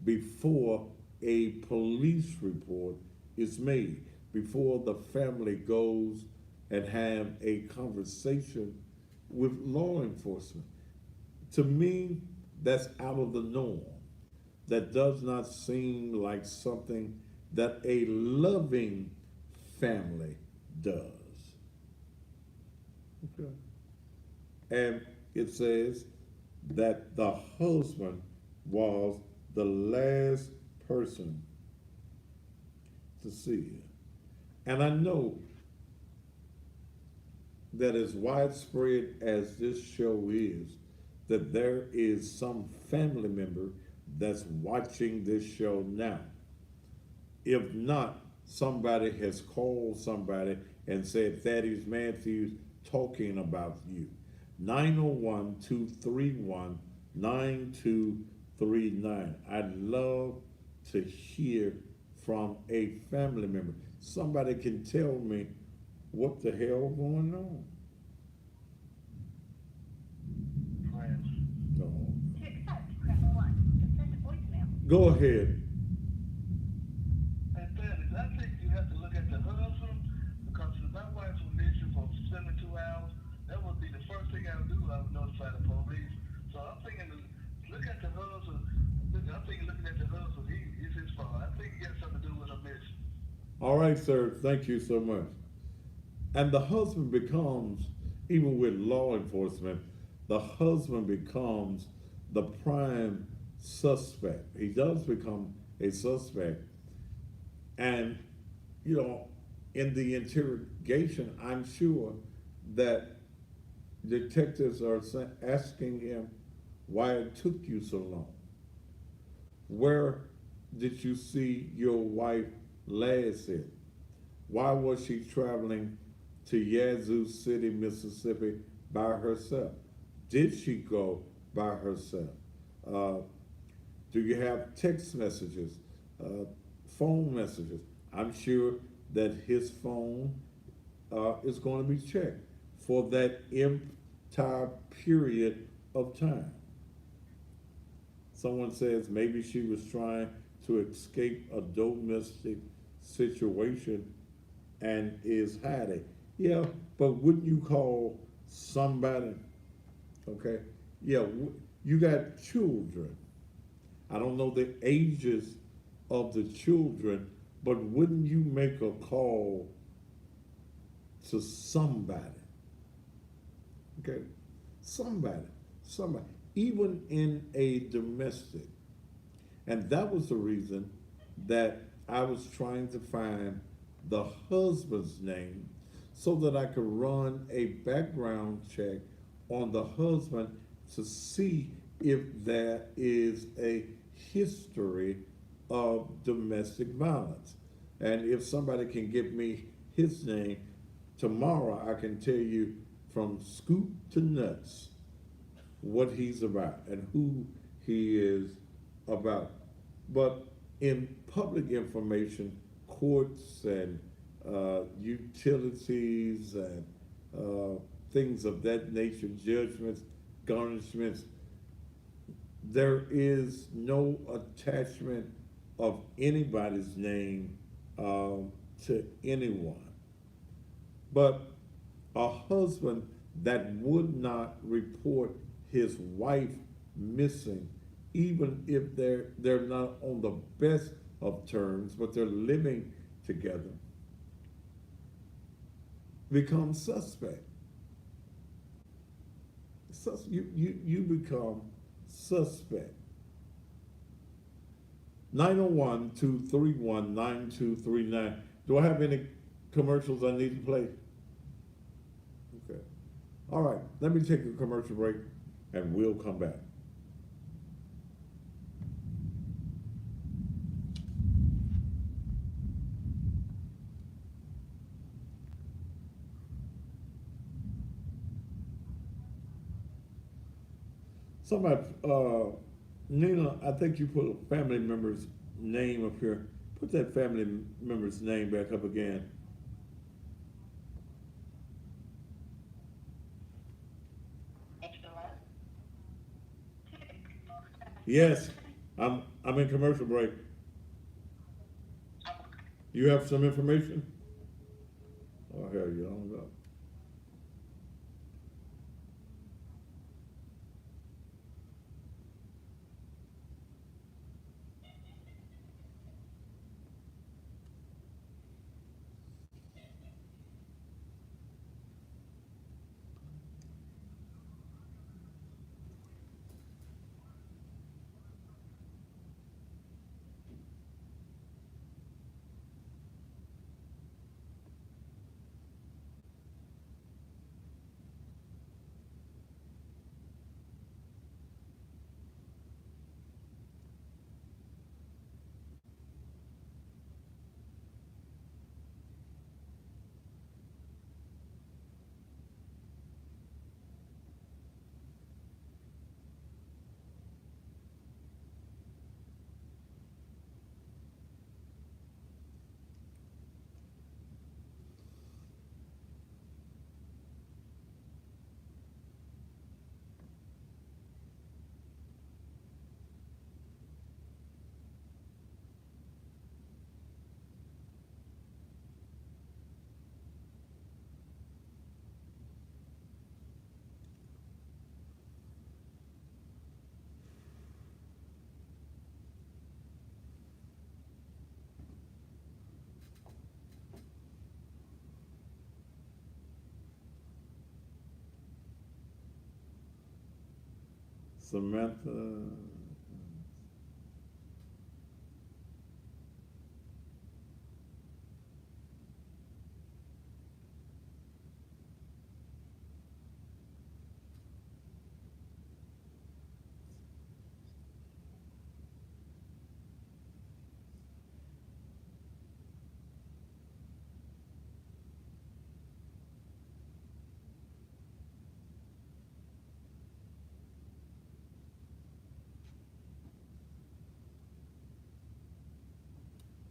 [SPEAKER 2] before a police report is made, before the family goes and have a conversation with law enforcement. To me, that's out of the norm. That does not seem like something that a loving family does. Okay. And it says that the husband was the last person to see her. And I know that as widespread as this show is, that there is some family member that's watching this show now. If not, somebody has called somebody and said, Thaddeus Matthews talking about you. 901-231-9239. 9239. I'd love to hear from a family member. Somebody can tell me what the hell going on.
[SPEAKER 4] Friends.
[SPEAKER 2] No.
[SPEAKER 5] To accept, press 1. To send a voicemail.
[SPEAKER 2] Go ahead.
[SPEAKER 4] And then I think you have to look at the husband because if my wife was missing for 72 hours, that would be the first thing I would do. I would notify the police. So I'm thinking, look at the husband. I'm thinking looking at the husband, it's his fault. I think it got something to do with a miss.
[SPEAKER 2] All right, sir. Thank you so much. And the husband becomes, even with law enforcement, the husband becomes the prime suspect. He does become a suspect. And, you know, in the interrogation, I'm sure that detectives are asking him why it took you so long. Where did you see your wife last at? Why was she traveling to Yazoo City, Mississippi by herself? Did she go by herself? Do you have text messages, phone messages? I'm sure that his phone is going to be checked for that entire period of time. Someone says maybe she was trying to escape a domestic situation and is hiding. Yeah, but wouldn't you call somebody? Okay, yeah, you got children. I don't know the ages of the children, but wouldn't you make a call to somebody? Okay, somebody, even in a domestic. And that was the reason that I was trying to find the husband's name so that I could run a background check on the husband to see if there is a history of domestic violence. And if somebody can give me his name, tomorrow I can tell you from scoop to nuts what he's about and who he is about. But in public information, courts and utilities and things of that nature, judgments, garnishments, there is no attachment of anybody's name to anyone. But a husband that would not report his wife missing, even if they're not on the best of terms, but they're living together, becomes suspect. You become suspect. 901-231-9239. Do I have any commercials I need to play? Okay. All right, let me take a commercial break and we'll come back. Somebody, Nina, I think you put a family member's name up here. Put that family member's name back up again. Yes, I'm in commercial break. You have some information? Oh, hell, you don't know. Samantha.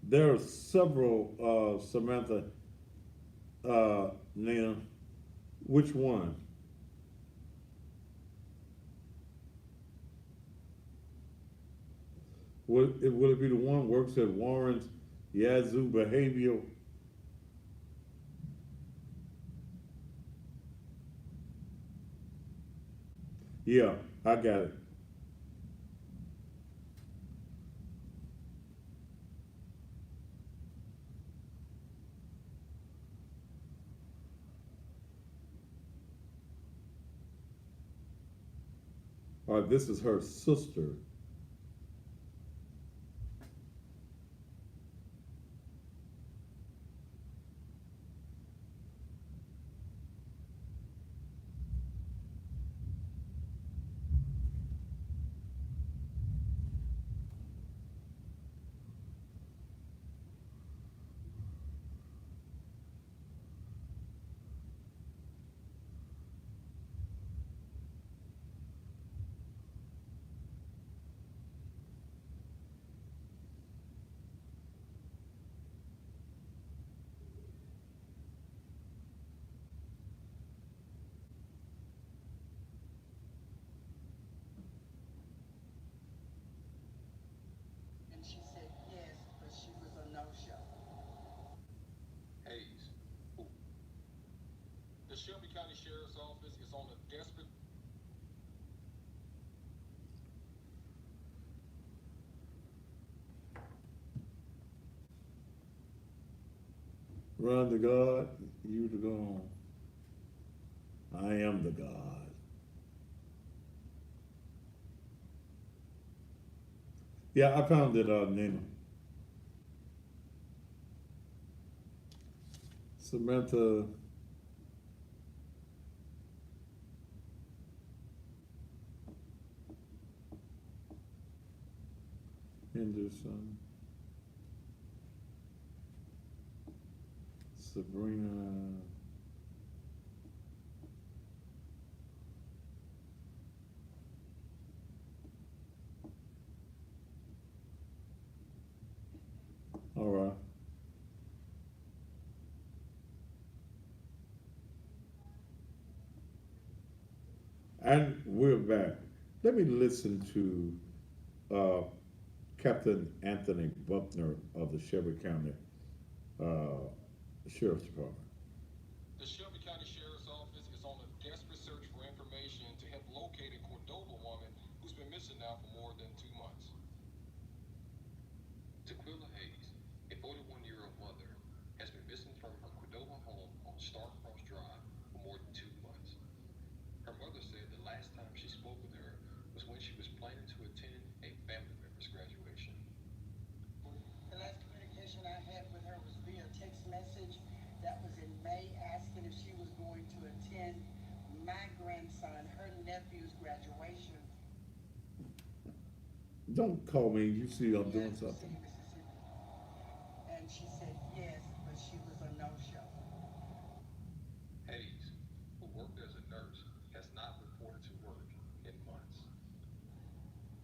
[SPEAKER 2] There are several Samantha. Nina, which one? Will it be the one works at Warren's Yazoo Behavioral? Yeah, I got it. All right, this is her sister.
[SPEAKER 6] And she said yes, but she was a no-show.
[SPEAKER 7] Hayes, who? The Shelby County Sheriff's Office is on a desperate.
[SPEAKER 2] Run to God, you to go on. I am the God. Yeah, I found it, Nina. Samantha. Henderson. Sabrina. All right. And we're back. Let me listen to Captain Anthony Buckner of the Shelby County uh, Sheriff's Department.
[SPEAKER 7] The Shelby County Sheriff's Office is on a desperate search for information to help locate a Cordova woman who's been missing now for more than 2 months. Tequila Hayes, a 41-year-old mother, has been missing from her Cordova home on Starcross Drive for more than 2 months. Her mother said the last time she spoke with her was when she was planning to attend a family member's graduation.
[SPEAKER 6] The last communication I had with her was via text message. That was in May, asking if she was going to attend my grandson, her nephew's graduation
[SPEAKER 2] Don't call me. You see I'm
[SPEAKER 6] in
[SPEAKER 2] doing
[SPEAKER 6] Yazoo
[SPEAKER 2] something.
[SPEAKER 6] City, Mississippi. And she said yes, but she was a no-show.
[SPEAKER 7] Hayes, who worked as a nurse, has not reported to work in months.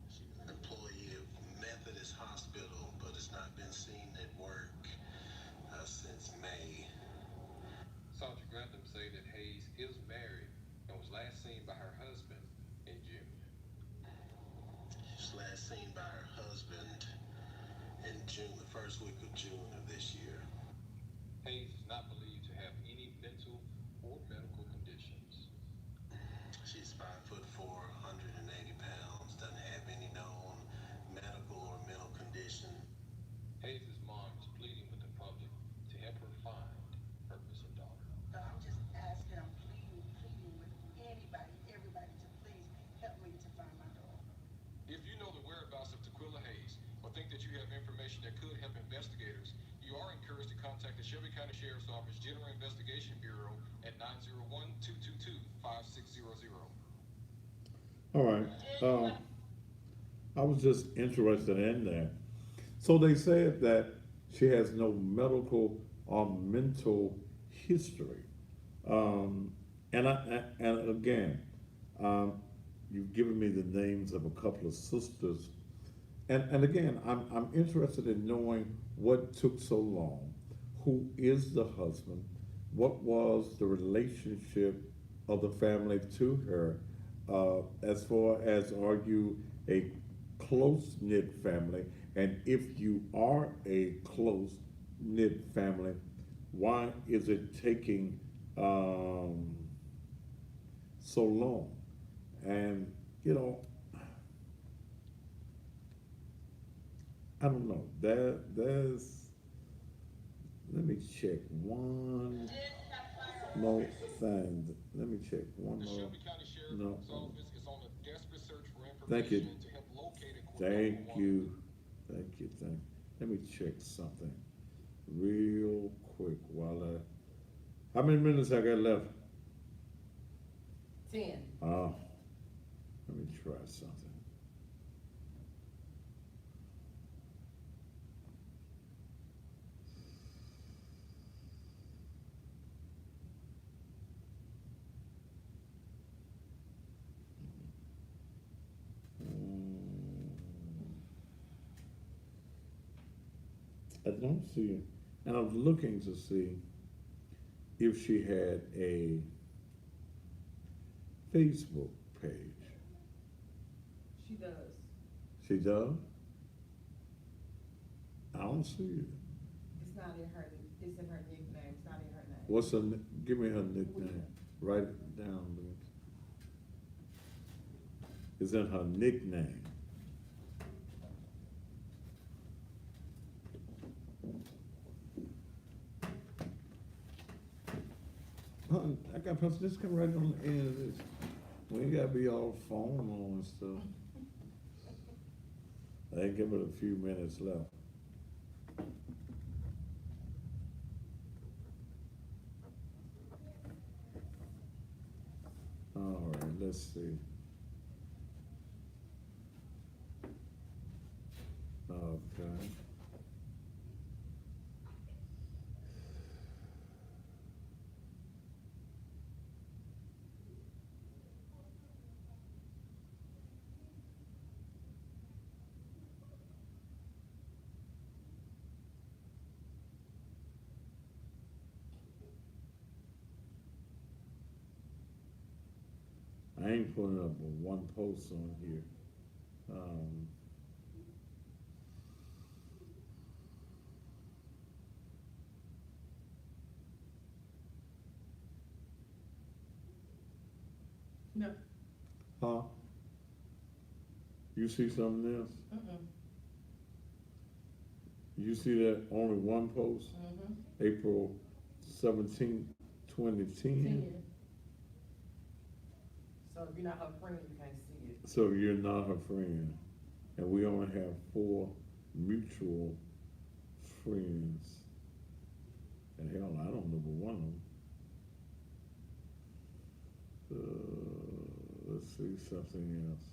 [SPEAKER 8] She's an employee of Methodist Hospital, but has not been seen at work since May.
[SPEAKER 7] Sergeant Grantham say that Hayes is married and was last seen by her husband in June.
[SPEAKER 8] She was last seen by her husband in June, the first week of June of this year.
[SPEAKER 7] Hayes is not believed to have any mental or medical conditions.
[SPEAKER 8] She's 5'4", 180 pounds, doesn't have any known medical or mental condition.
[SPEAKER 7] Hayes' mom is pleading with the public to help her find her missing daughter.
[SPEAKER 6] So I'm just asking, I'm pleading with anybody, everybody to please help me to find my daughter.
[SPEAKER 7] information that could help investigators, you are encouraged to contact the Shelby County Sheriff's Office General Investigation Bureau at 901-222-5600.
[SPEAKER 2] All right. I was just interested in that. So they said that she has no medical or mental history. Um, and again, um, you've given me the names of a couple of sisters, and again, I'm interested in knowing what took so long. Who is the husband? What was the relationship of the family to her? As far as, are you a close knit family? And if you are a close knit family, why is it taking um, so long? And you know, I don't know. There's. Let me check one more thing. Let me check one
[SPEAKER 7] The
[SPEAKER 2] more.
[SPEAKER 7] Shelby County
[SPEAKER 2] No.
[SPEAKER 7] Sheriff's Office is on a desperate search for
[SPEAKER 2] Thank you.
[SPEAKER 7] information to help locate a
[SPEAKER 2] Thank
[SPEAKER 7] Cordova
[SPEAKER 2] you.
[SPEAKER 7] woman.
[SPEAKER 2] Thank you. Thank. Let me check something real quick while I. How many minutes I got left?
[SPEAKER 3] 10.
[SPEAKER 2] Let me try something. I don't see it. And I was looking to see if she had a Facebook page.
[SPEAKER 3] She does.
[SPEAKER 2] She does? I don't see it.
[SPEAKER 3] It's not in her. It's in her nickname. It's not in her name.
[SPEAKER 2] What's her, give me her nickname. Write it down, Liz. It's in her nickname. I got this come right on the end of this. We ain't gotta be all formal and stuff. I give it a few minutes left. All right, let's see. Okay. I ain't putting up one post on here.
[SPEAKER 3] No.
[SPEAKER 2] Huh? You see something else?
[SPEAKER 3] Mm-mm.
[SPEAKER 2] You see that only one post?
[SPEAKER 3] Mm-hmm.
[SPEAKER 2] April 17th, 2010.
[SPEAKER 3] 10. So if you're not her friend, you can't see it.
[SPEAKER 2] So you're not her friend. And we only have 4 mutual friends. And hell, I don't know but one of them. Let's see something else.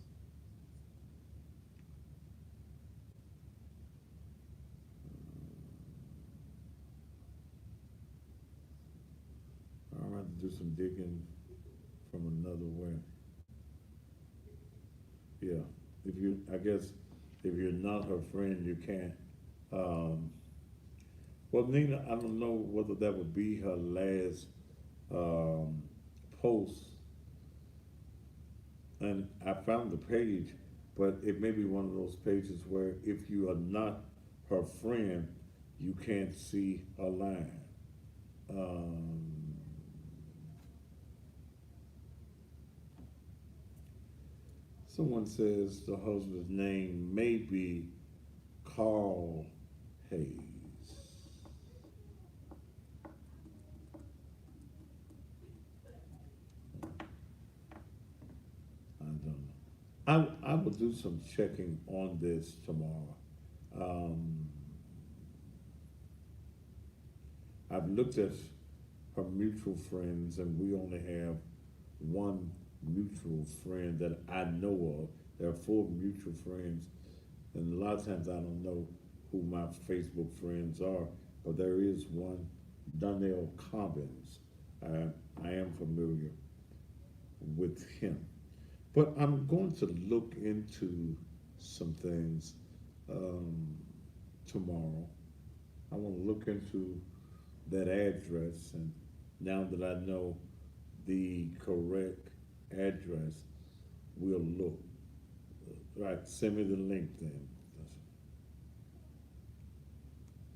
[SPEAKER 2] I'll have to do some digging from another way. Yeah, I guess, if you're not her friend, you can't. Well, Nina, I don't know whether that would be her last post. And I found the page, but it may be one of those pages where if you are not her friend, you can't see her line. Someone says the husband's name may be Carl Hayes. I don't know. I will do some checking on this tomorrow. I've looked at her mutual friends, and we only have one mutual friend that I know of. There are four mutual friends, and a lot of times I don't know who my Facebook friends are, but there is one, Donnell Cobbins. I am familiar with him. But I'm going to look into some things um, tomorrow. I want to look into that address, and now that I know the correct address, we'll look. Right, send me the link then.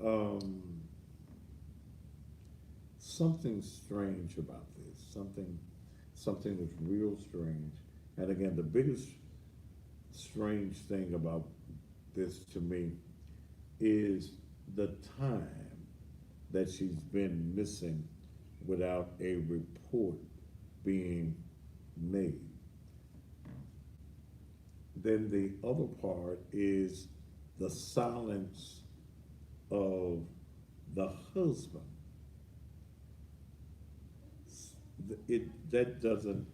[SPEAKER 2] Um, Something strange about this. Something was real strange. And again, the biggest strange thing about this to me is the time that she's been missing without a report being made. Then the other part is the silence of the husband. That doesn't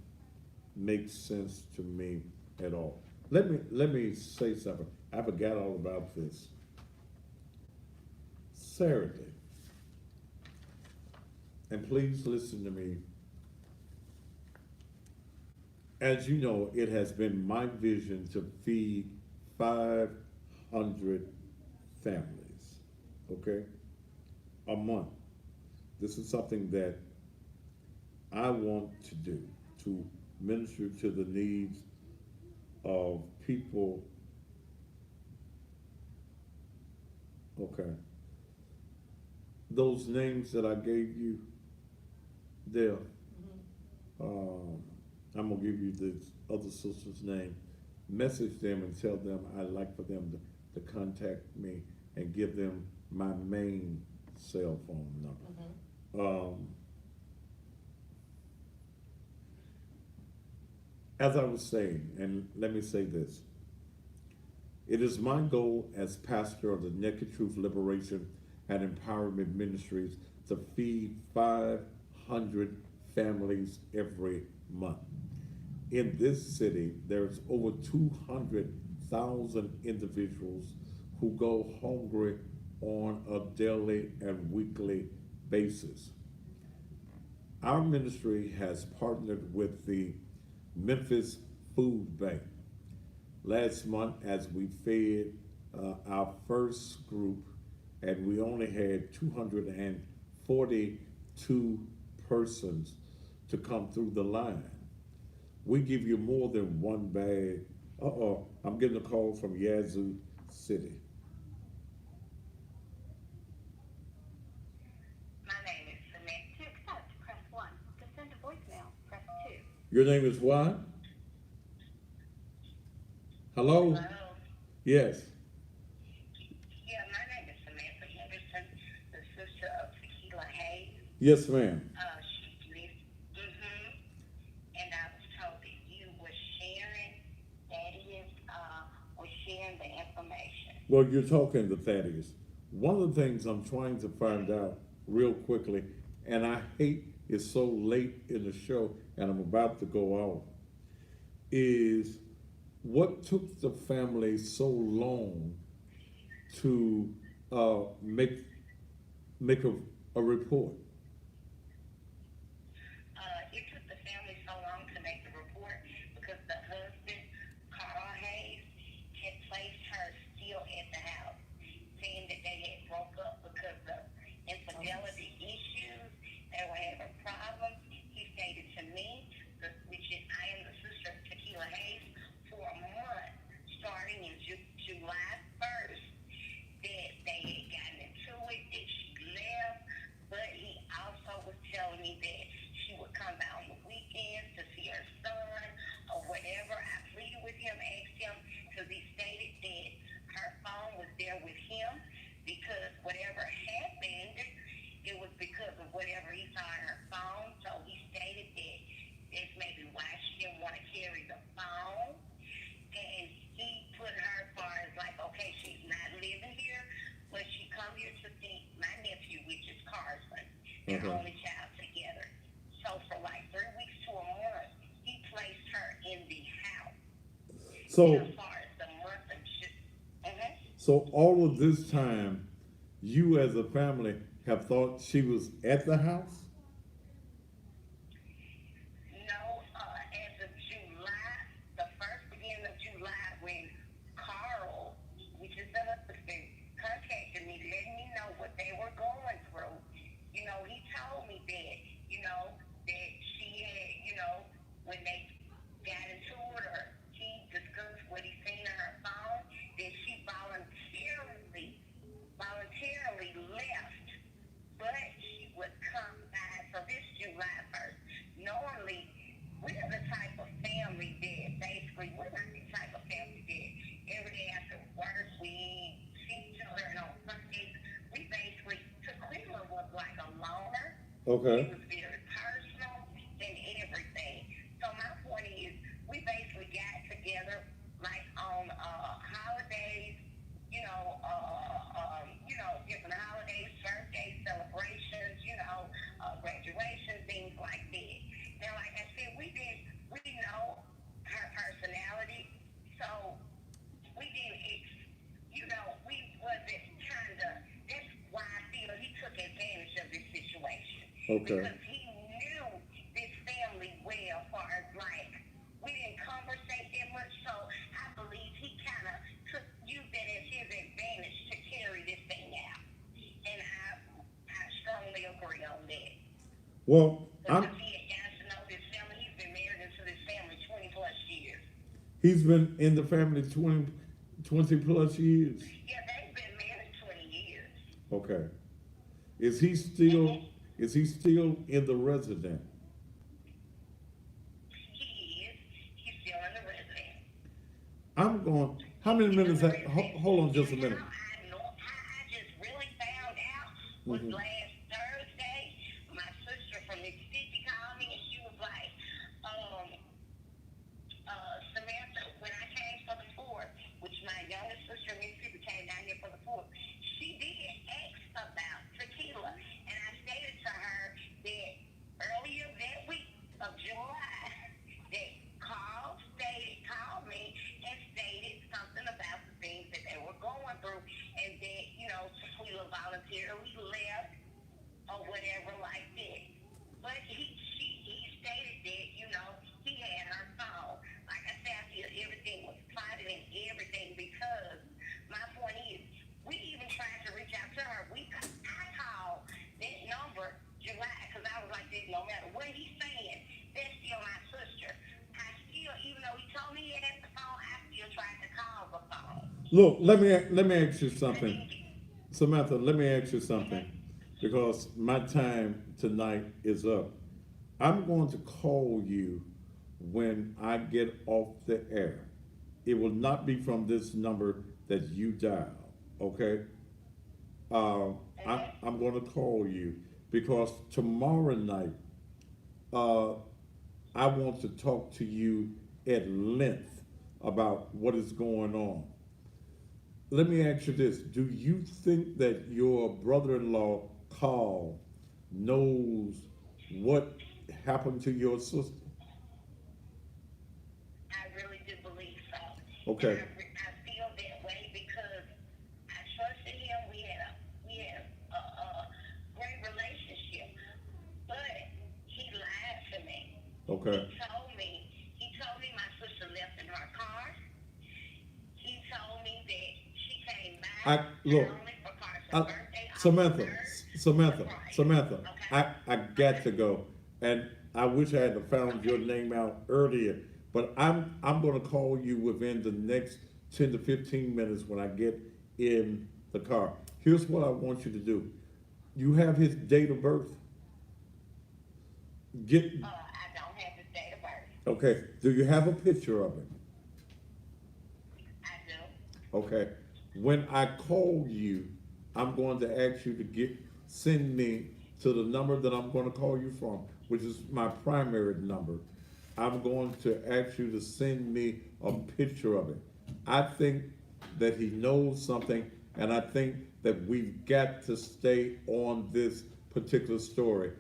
[SPEAKER 2] make sense to me at all. Let me say something. I forgot all about this. Saturday, and please listen to me. As you know, it has been my vision to feed 500 families, okay, a month. This is something that I want to do, to minister to the needs of people. Okay. Those names that I gave you there, I'm gonna give you the other sister's name. Message them and tell them I'd like for them to contact me and give them my main cell phone number. As I was saying, and let me say this, it is my goal as pastor of the Naked Truth Liberation and Empowerment Ministries to feed 500 families every month. In this city, there's over 200,000 individuals who go hungry on a daily and weekly basis. Our ministry has partnered with the Memphis Food Bank. Last month, as we fed our first group, and we only had 242 persons to come through the line. We give you more than one bag. I'm getting a call from Yazoo City.
[SPEAKER 5] My name is Samantha. To accept, press 1. To send a voicemail, press 2.
[SPEAKER 2] Your name is what? Hello?
[SPEAKER 6] Hello.
[SPEAKER 2] Yes.
[SPEAKER 6] Yeah, my name is Samantha Henderson, the sister of Tequila Hayes.
[SPEAKER 2] Yes, ma'am.
[SPEAKER 6] She lives. And I was told that you were sharing, was sharing the information.
[SPEAKER 2] Well, you're talking to Thaddeus. One of the things I'm trying to find out real quickly, and I hate it's so late in the show and I'm about to go off, is what took the family so long to make a report?
[SPEAKER 6] It took the family so long to make the report because the husband, Carl Hayes, had placed her still at the house, saying that they had broke up because of infidelity issues. They were having problems. He stated to me, which is I am the sister of Tequila Hayes, for a month, starting in July 1st, that they had gotten into it, that she left, but he
[SPEAKER 5] their
[SPEAKER 2] Uh-huh.
[SPEAKER 5] only child together. So for like 3 weeks to a month, he placed her in the house. And
[SPEAKER 2] So,
[SPEAKER 5] as far as the month of
[SPEAKER 2] so all of this time, you as a family have thought she was at the house?
[SPEAKER 5] no, as of July, the first beginning of July, when Carl, which is the husband, contacted me, letting me know what they were going through. He told me that, that she had, when they got into it, or he discussed what he seen on her phone, that she voluntarily left, but she would come back. So this July 1st. Normally, we're the type of family that basically, we're not the type of family that every day after work we see each other, and on Sundays we basically, to Cleveland was like a loner.
[SPEAKER 2] Okay.
[SPEAKER 5] It was very personal and everything. So my point is, we basically got together like on holidays, different holidays, birthdays, celebrations, graduation, things like that. Now, like I said, we know her personality, so we didn't, we wasn't kind of, that's why I feel he took advantage of this situation.
[SPEAKER 2] Okay.
[SPEAKER 5] Because he knew this family well, far as like, we didn't conversate that much, so I believe he kind of used that as his advantage to carry this thing out. And I strongly agree on that.
[SPEAKER 2] Well,
[SPEAKER 5] Because he had gotten to know this family, he's been married into this family 20 plus years.
[SPEAKER 2] he's been in the family 20 plus years.
[SPEAKER 5] Yeah, they've been married 20 years.
[SPEAKER 2] Okay. Is he still in the resident?
[SPEAKER 5] He is. He's still in the residence.
[SPEAKER 2] I'm going, how many minutes, hold on just a minute.
[SPEAKER 5] I just really found out was last Thursday. My sister from Mississippi called me and she was like, Samantha, when I came for the 4th, which my youngest sister in Mississippi came down here for the 4th, she did ask about tequila. And I stated to her that earlier that week of July, that called me and stated something about the things that they were going through, and that, Tequila voluntarily left or whatever like that. But he stated that, he had her phone. Like I said, I feel everything was plotted and everything, because my point is, we even tried to reach out to her. I called that number July, because I was like, no matter what he's saying, that's still my sister. I still, even though he told me he had the phone, I still tried to call the phone.
[SPEAKER 2] Look, let me ask you something. Samantha, let me ask you something, because my time tonight is up. I'm going to call you when I get off the air. It will not be from this number that you dial, okay? I'm going to call you because tomorrow night, I want to talk to you at length about what is going on. Let me ask you this. Do you think that your brother-in-law, Carl, knows what happened to your sister?
[SPEAKER 5] I really do believe so.
[SPEAKER 2] Okay.
[SPEAKER 5] And I feel that way because I trusted him. We had a great relationship, but he lied to me.
[SPEAKER 2] Okay.
[SPEAKER 5] He told me my sister left in her car. He told me that she came back
[SPEAKER 2] Look,
[SPEAKER 5] only for Carson's birthday.
[SPEAKER 2] Samantha,
[SPEAKER 5] Okay.
[SPEAKER 2] I got to go, and I wish I had found your name out earlier, but I'm going to call you within the next 10 to 15 minutes when I get in the car. Here's what I want you to do. You have his date of birth?
[SPEAKER 5] I don't have his date of birth.
[SPEAKER 2] Okay. Do you have a picture of him?
[SPEAKER 5] I do.
[SPEAKER 2] Okay. When I call you, I'm going to ask you to send me to the number that I'm going to call you from, which is my primary number. I'm going to ask you to send me a picture of it. I think that he knows something, and I think that we've got to stay on this particular story,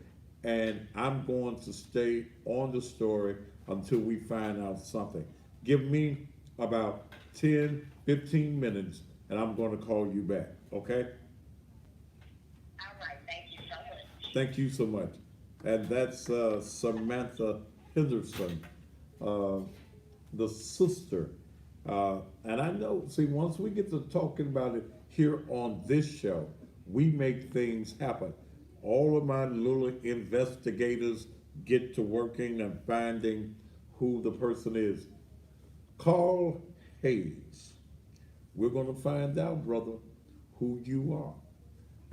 [SPEAKER 2] and I'm going to stay on the story until we find out something. Give me about 10, 15 minutes, and I'm going to call you back, okay?
[SPEAKER 5] All right, thank you so much.
[SPEAKER 2] Thank you so much. And that's Samantha Henderson, uh, the sister. And I know, see, once we get to talking about it here on this show, we make things happen. All of my little investigators get to working and finding who the person is. Carl Hayes. We're going to find out, brother, who you are.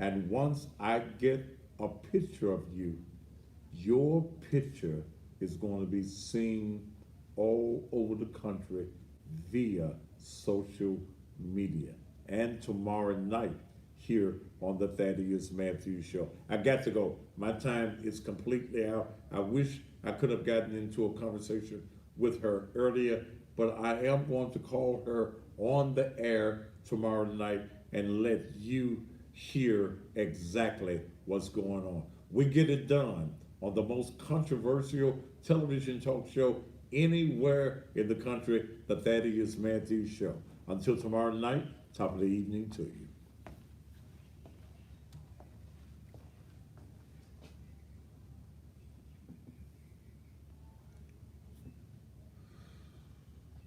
[SPEAKER 2] And once I get a picture of you, your picture is going to be seen all over the country via social media. And tomorrow night here on the Thaddeus Matthews Show. I got to go. My time is completely out. I wish I could have gotten into a conversation with her earlier, but I am going to call her on the air tomorrow night and let you hear exactly what's going on. We get it done on the most controversial television talk show anywhere in the country, the Thaddeus Matthews Show. Until tomorrow night, top of the evening to you.